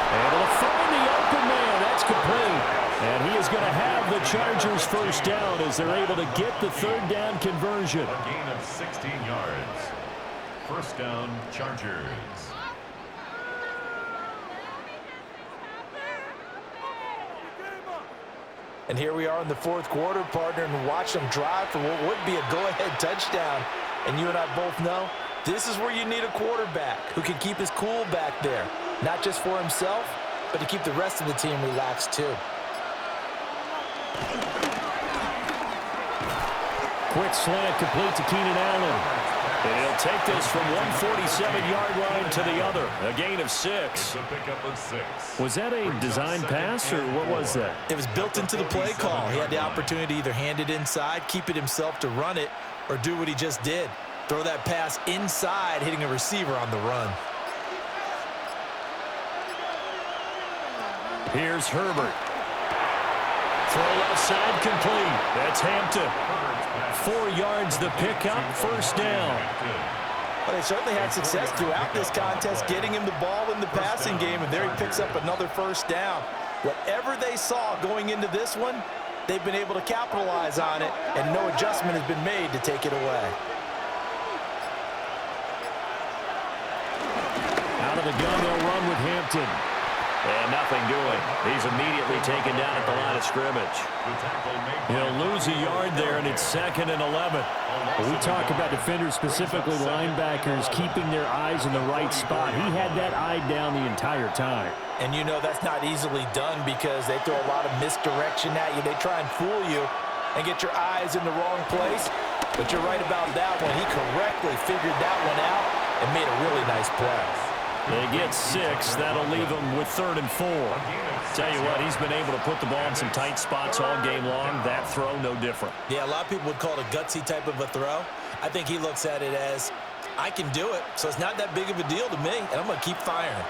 Able to find the open man. That's complete. And he is going to have the Chargers first down as they're able to get the 3rd down conversion. A gain of 16 yards. First down, Chargers. And here we are in the 4th quarter, partner, and watch them drive for what would be a go-ahead touchdown. And you and I both know this is where you need a quarterback who can keep his cool back there. Not just for himself, but to keep the rest of the team relaxed too. quick slant complete to Keenan Allen. And he'll take this from 147-yard line to the other. A gain of 6. Was that a design pass, or what was that? It was built into the play call. He had the opportunity to either hand it inside, keep it himself to run it, or do what he just did. Throw that pass inside, hitting a receiver on the run. Here's Herbert. Throw left side complete. That's Hampton. 4 yards the pickup, first down. Well, they certainly had success throughout this contest, getting him the ball in the passing game, and there he picks up another first down. Whatever they saw going into this one, they've been able to capitalize on it, and no adjustment has been made to take it away. Out of the gun, they'll run with Hampton. And nothing doing. He's immediately taken down at the line of scrimmage. He'll lose a yard there, and it's 2nd and 11. When we talk about defenders, specifically linebackers, keeping their eyes in the right spot, he had that eye down the entire time. And you know that's not easily done because they throw a lot of misdirection at you. They try and fool you and get your eyes in the wrong place. But you're right about that one. He correctly figured that one out and made a really nice play. They get 6. That'll leave them with 3rd and 4. Tell you what, he's been able to put the ball in some tight spots all game long. That throw, no different. Yeah, a lot of people would call it a gutsy type of a throw. I think he looks at it as, I can do it, so it's not that big of a deal to me, and I'm going to keep firing.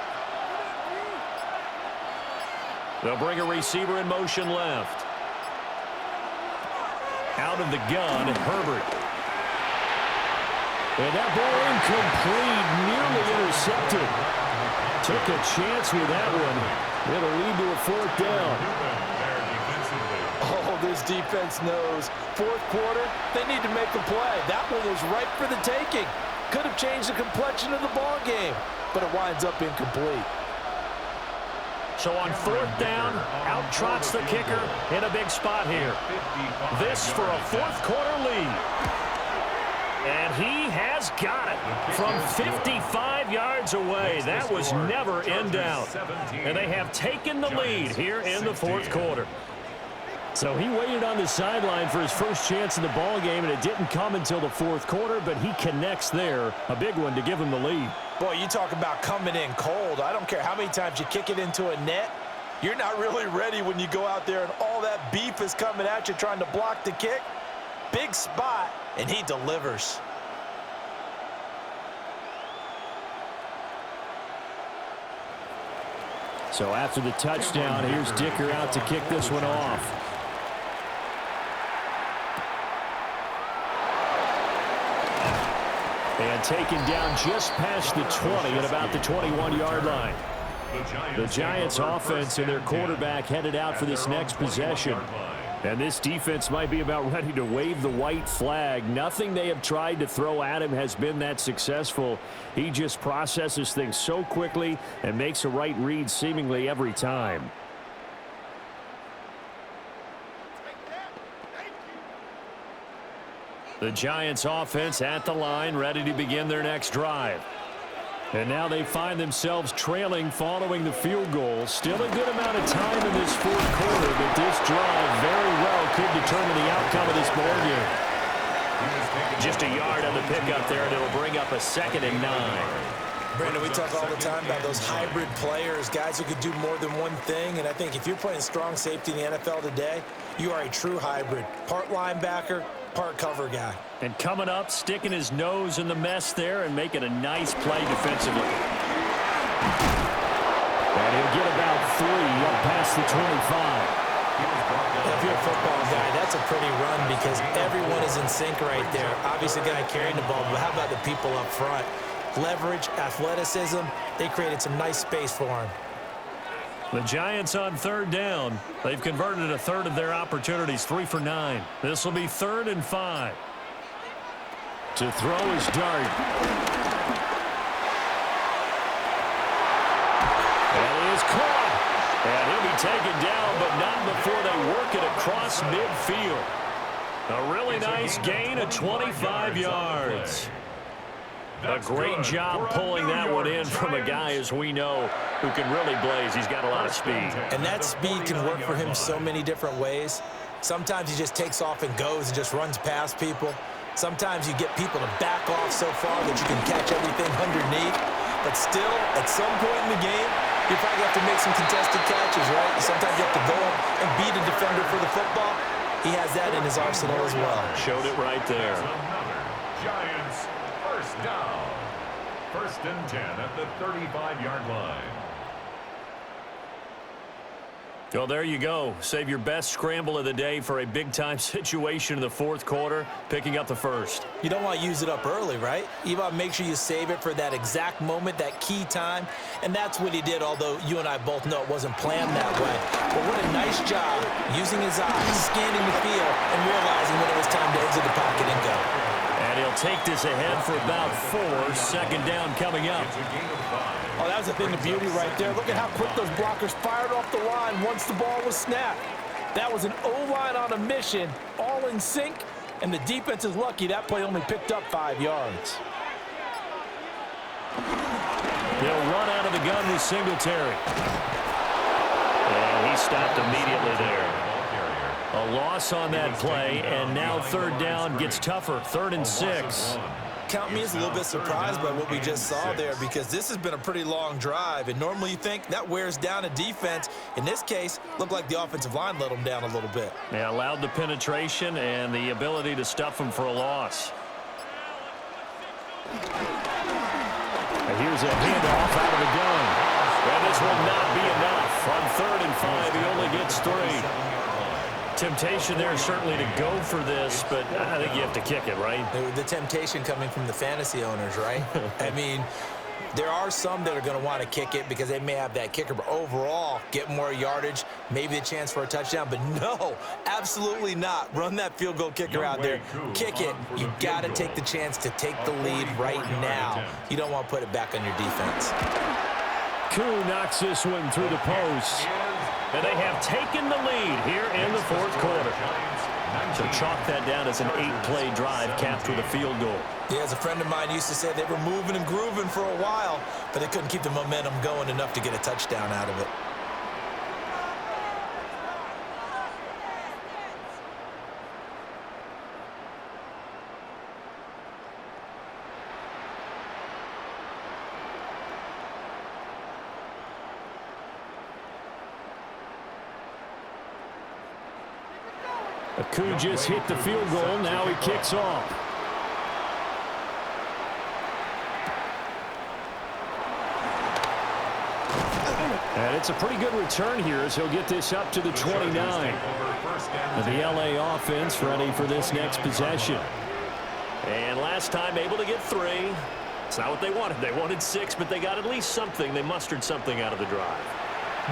They'll bring a receiver in motion left. Out of the gun, Herbert. And that ball incomplete, nearly intercepted. Took a chance with that one. It'll lead to a 4th down. Oh, this defense knows. 4th quarter, they need to make a play. That one was ripe for the taking. Could have changed the complexion of the ball game, but it winds up incomplete. So on 4th down, out trots the kicker in a big spot here. This for a 4th quarter lead. And he has got it from 55 yards away. That was never in doubt. And they have taken the lead here in the 4th quarter. So he waited on the sideline for his first chance in the ball game, and it didn't come until the 4th quarter, but he connects there. A big one to give him the lead. Boy, you talk about coming in cold. I don't care how many times you kick it into a net. You're not really ready when you go out there and all that beef is coming at you trying to block the kick. Big spot, and he delivers. So after the touchdown, here's Dicker out to kick this one off. And taken down just past the 20 at about the 21-yard line. The Giants offense and their quarterback headed out for this next possession. And this defense might be about ready to wave the white flag. Nothing they have tried to throw at him has been that successful. He just processes things so quickly and makes a right read seemingly every time. The Giants offense at the line, ready to begin their next drive. And now they find themselves trailing following the field goal. Still a good amount of time in this 4th quarter, but this drive very well could determine the outcome of this ball game. Just a yard on the pickup there, and it'll bring up a 2nd and 9. Brandon, we talk all the time about those hybrid players, guys who could do more than one thing, and I think if you're playing strong safety in the NFL today, you are a true hybrid. Part linebacker, part cover guy. And coming up, sticking his nose in the mess there and making a nice play defensively. And he'll get about 3 up past the 25. If you're a football guy, that's a pretty run because everyone is in sync right there. Obviously, the guy carrying the ball, but how about the people up front? Leverage, athleticism, they created some nice space for him. The Giants on 3rd down. They've converted a third of their opportunities, 3 for 9. This will be 3rd and 5. To throw his dart. And it is caught. And he'll be taken down, but not before they work it across midfield. A really nice gain of 25 yards. A great job pulling that one in from a guy, as we know, who can really blaze. He's got a lot of speed. And that speed can work for him so many different ways. Sometimes he just takes off and goes and just runs past people. Sometimes you get people to back off so far that you can catch everything underneath. But still, at some point in the game, you probably have to make some contested catches, right? Sometimes you have to go up and beat a defender for the football. He has that in his arsenal as well. Showed it right there. Giants first down. 1st and 10 at the 35-yard line. Well, there you go. Save your best scramble of the day for a big-time situation in the 4th quarter, picking up the first. You don't want to use it up early, right? You want to make sure you save it for that exact moment, that key time, and that's what he did, although you and I both know it wasn't planned that way. But what a nice job using his eyes, scanning the field, and realizing when it was time to exit the pocket and go. And he'll take this ahead for about 4. 2nd down coming up. Oh, that was a thing of beauty right there. Look at how quick those blockers fired off the line once the ball was snapped. That was an O-line on a mission, all in sync, and the defense is lucky that play only picked up 5 yards. They'll run out of the gun with Singletary. And he stopped immediately there. A loss on that play, and now 3rd down gets tougher. 3rd and 6. Count me as a little bit surprised by what we just saw there, because this has been a pretty long drive, and normally you think that wears down a defense. In this case, looked like the offensive line let them down a little bit. They allowed the penetration and the ability to stuff them for a loss. And here's a handoff out of the gun. And this will not be enough. On 3rd and 5, he only gets 3. Temptation there certainly to go for this, but I think you have to kick it, right? The temptation coming from the fantasy owners, right? I mean, there are some that are going to want to kick it because they may have that kicker, but overall, get more yardage, maybe a chance for a touchdown. But no, absolutely not. Run that field goal kicker out there. Kick it. You got to take the chance to take the lead right now. You don't want to put it back on your defense. Koo knocks this one through the post. And they have taken the lead here in the 4th quarter. So chalk that down as an 8-play drive capped with a field goal. Yeah, as a friend of mine used to say, they were moving and grooving for a while, but they couldn't keep the momentum going enough to get a touchdown out of it. Koo just hit the field goal. Now he kicks off. And it's a pretty good return here as he'll get this up to the 29. The LA offense ready for this next possession. And last time able to get 3. It's not what they wanted. They wanted 6, but they got at least something. They mustered something out of the drive.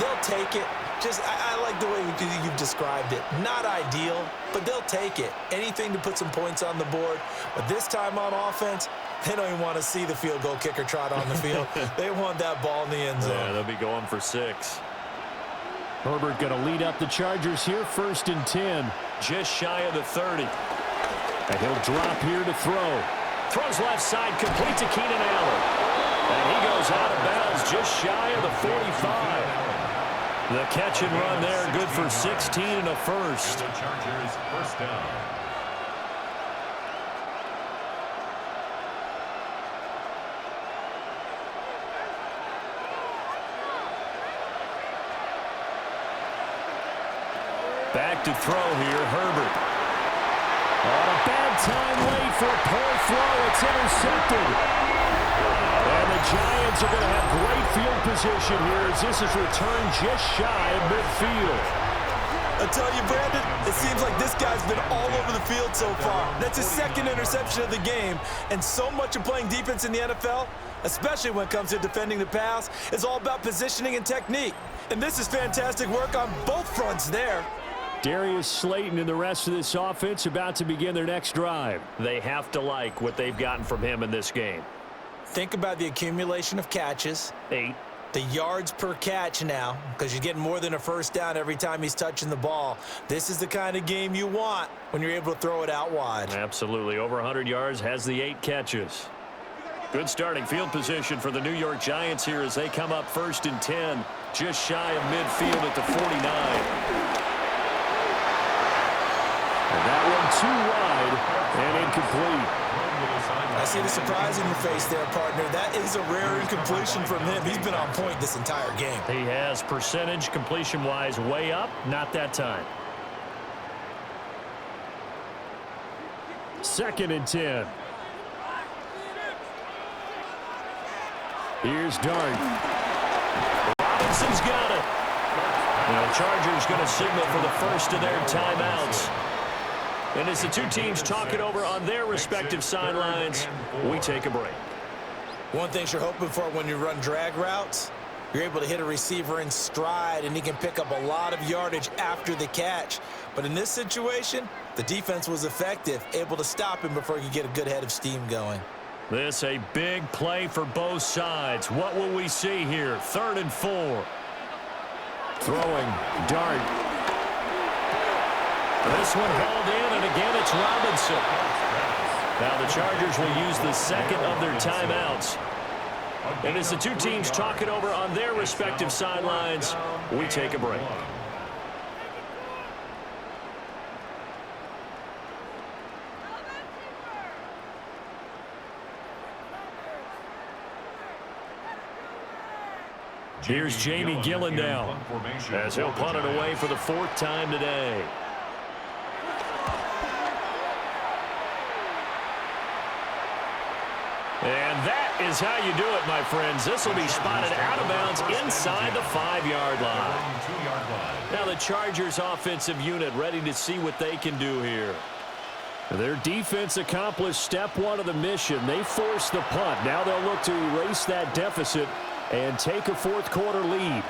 They'll take it. I like the way you've described it. Not ideal, but they'll take it. Anything to put some points on the board. But this time on offense, they don't even want to see the field goal kicker trot on the field. They want that ball in the end zone. Yeah, they'll be going for 6. Herbert going to lead up the Chargers here, 1st and 10. Just shy of the 30. And he'll drop here to throw. Throws left side, complete to Keenan Allen. And he goes out of bounds just shy of the 45. The catch and run there, good for 16 and a first. The Chargers first down. Back to throw here, Herbert. On a bad time late for a poor throw. It's intercepted. And the Giants are going to have great field position here as this is returned just shy of midfield. I tell you, Brandon, it seems like this guy's been all over the field so far. That's his 2nd interception of the game. And so much of playing defense in the NFL, especially when it comes to defending the pass, is all about positioning and technique. And this is fantastic work on both fronts there. Darius Slayton and the rest of this offense about to begin their next drive. They have to like what they've gotten from him in this game. Think about the accumulation of catches. 8. The yards per catch now, because you're getting more than a first down every time he's touching the ball. This is the kind of game you want when you're able to throw it out wide. Absolutely. Over 100 yards, has the 8 catches. Good starting field position for the New York Giants here as they come up 1st and 10, just shy of midfield at the 49. And that one too wide and incomplete. I see the surprise in your face there, partner. That is a rare incompletion from him. He's been on point this entire game. He has percentage completion-wise way up, not that time. 2nd and 10. Here's Dart. Robinson's got it. And the Chargers going to signal for the first of their timeouts. And as the two teams talk it over on their respective sidelines, we take a break. One thing you're hoping for when you run drag routes, you're able to hit a receiver in stride, and he can pick up a lot of yardage after the catch. But in this situation, the defense was effective, able to stop him before he could get a good head of steam going. This a big play for both sides. What will we see here? 3rd and 4. Throwing. Dart. This one hauled in, and again it's Robinson. Now the Chargers will use the second of their timeouts. And as the two teams talk it over on their respective sidelines, we take a break. Here's Jamie Gillen now, as he'll punt it away for the 4th time today. And that is how you do it, my friends. This will be spotted out of bounds inside the 5-yard line. Now the Chargers offensive unit ready to see what they can do here. Their defense accomplished step 1 of the mission. They forced the punt. Now they'll look to erase that deficit and take a 4th quarter lead.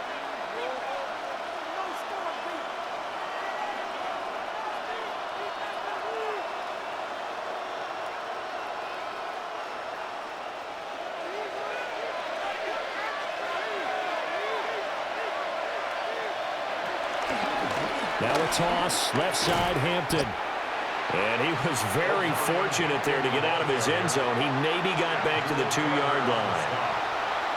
Now a toss, left side, Hampton. And he was very fortunate there to get out of his end zone. He maybe got back to the 2-yard line.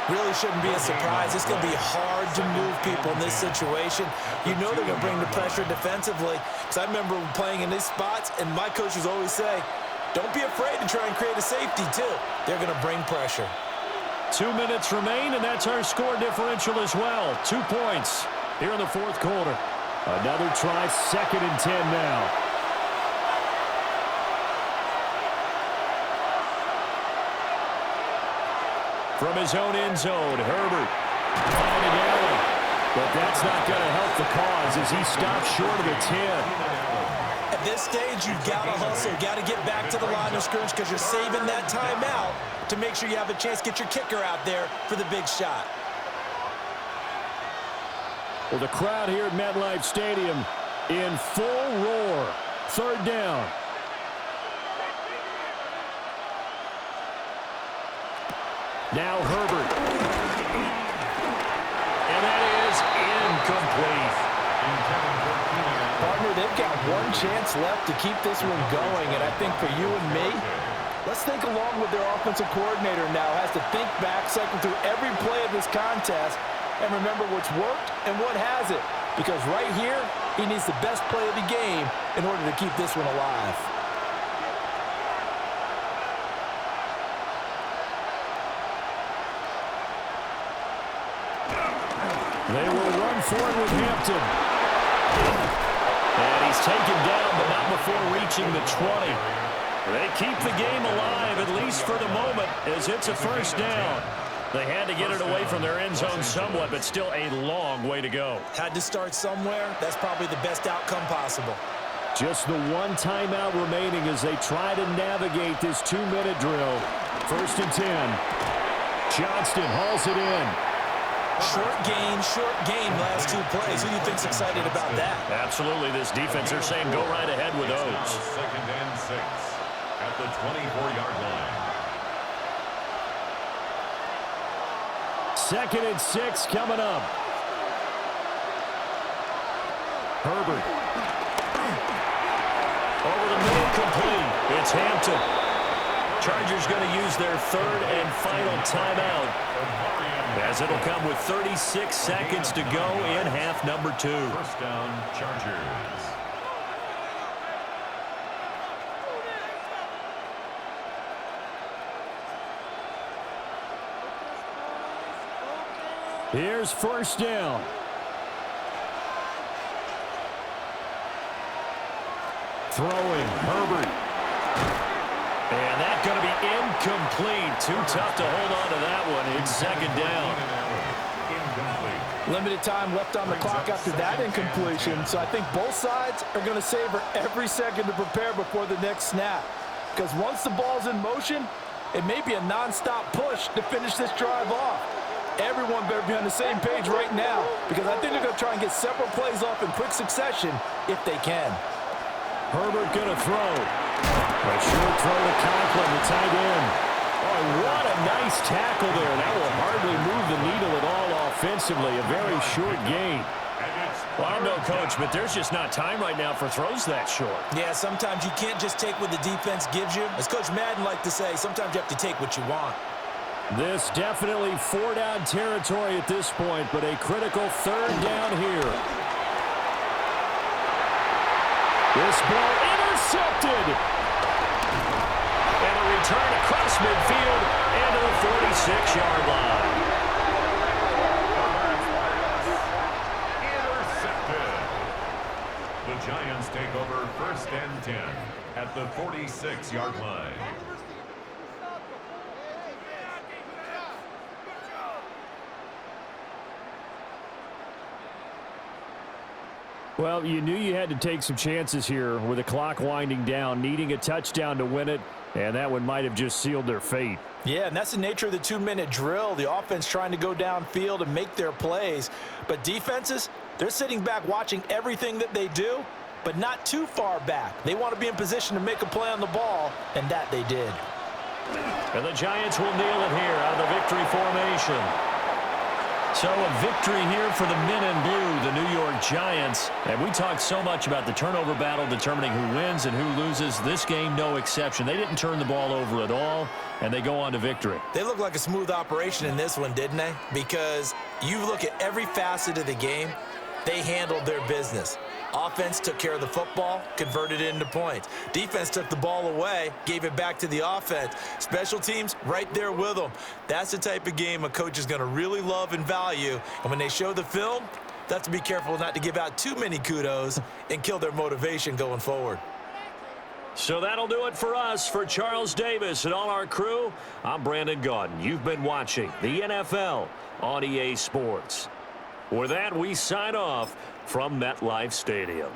Really shouldn't be a surprise. It's going to be hard to move people in this situation. You know they're going to bring the pressure defensively. Because I remember playing in these spots, and my coaches always say, don't be afraid to try and create a safety, too. They're going to bring pressure. 2 minutes remain, and that's our score differential as well. 2 points here in the 4th quarter. Another try, 2nd and 10 now. From his own end zone, Herbert finding Allen. But that's not going to help the cause as he stops short of the 10. At this stage, you've got to hustle. You've got to get back to the line of scrimmage because you're saving that timeout to make sure you have a chance to get your kicker out there for the big shot. Well, the crowd here at MetLife Stadium in full roar. 3rd down. Now Herbert. And that is incomplete. Partner, they've got one chance left to keep this one going, and I think for you and me, let's think along with their offensive coordinator now. Has to think back, cycle through every play of this contest, and remember what's worked and what hasn't. Because right here, he needs the best play of the game in order to keep this one alive. They will run forward with Hampton. And he's taken down, but not before reaching the 20. They keep the game alive, at least for the moment, as it's a 1st down. They had to get it away from their end zone somewhat, but still a long way to go. Had to start somewhere. That's probably the best outcome possible. Just the 1 timeout remaining as they try to navigate this 2-minute drill. 1st and 10. Johnston hauls it in. Short game last 2 plays. Who do you think's excited about that? Absolutely. This defense, they're saying go right ahead with those. 2nd and 6 at the 24-yard line. 2nd and 6 coming up. Herbert. Over the middle, complete. It's Hampton. Chargers going to use their 3rd and final timeout, as it'll come with 36 seconds to go in half number 2. 1st down, Chargers. Here's first down. Throwing, Herbert. And that's going to be incomplete. Too tough to hold on to that one. It's second down. Limited time left on the clock after that incompletion, so I think both sides are going to savor every second to prepare before the next snap. Because once the ball's in motion, it may be a non-stop push to finish this drive off. Everyone better be on the same page right now, because I think they're going to try and get several plays off in quick succession if they can. Herbert going to throw. A short throw to Conklin, the tight end. Oh, what a nice tackle there. That will hardly move the needle at all offensively. A very short gain. Well, I don't know, Coach, but there's just not time right now for throws that short. Yeah, sometimes you can't just take what the defense gives you. As Coach Madden liked to say, sometimes you have to take what you want. This definitely 4-down territory at this point, but a critical third down here. This ball intercepted. And a return across midfield and to the 46-yard line. Intercepted. The Giants take over first and 10 at the 46-yard line. Well, you knew you had to take some chances here with the clock winding down, needing a touchdown to win it, and that one might have just sealed their fate. Yeah, and that's the nature of the 2-minute drill. The offense trying to go downfield and make their plays. But defenses, they're sitting back watching everything that they do, but not too far back. They want to be in position to make a play on the ball, and that they did. And the Giants will kneel it here out of the victory formation. So a victory here for the men in blue, the New York Giants. And we talked so much about the turnover battle determining who wins and who loses. This game, no exception. They didn't turn the ball over at all, and they go on to victory. They look like a smooth operation in this one, didn't they? Because you look at every facet of the game, they handled their business. Offense took care of the football, converted it into points. Defense took the ball away, gave it back to the offense. Special teams, right there with them. That's the type of game a coach is going to really love and value. And when they show the film, they have to be careful not to give out too many kudos and kill their motivation going forward. So that'll do it for us. For Charles Davis and all our crew, I'm Brandon Gaudin. You've been watching the NFL on EA Sports. With that, we sign off from MetLife Stadium.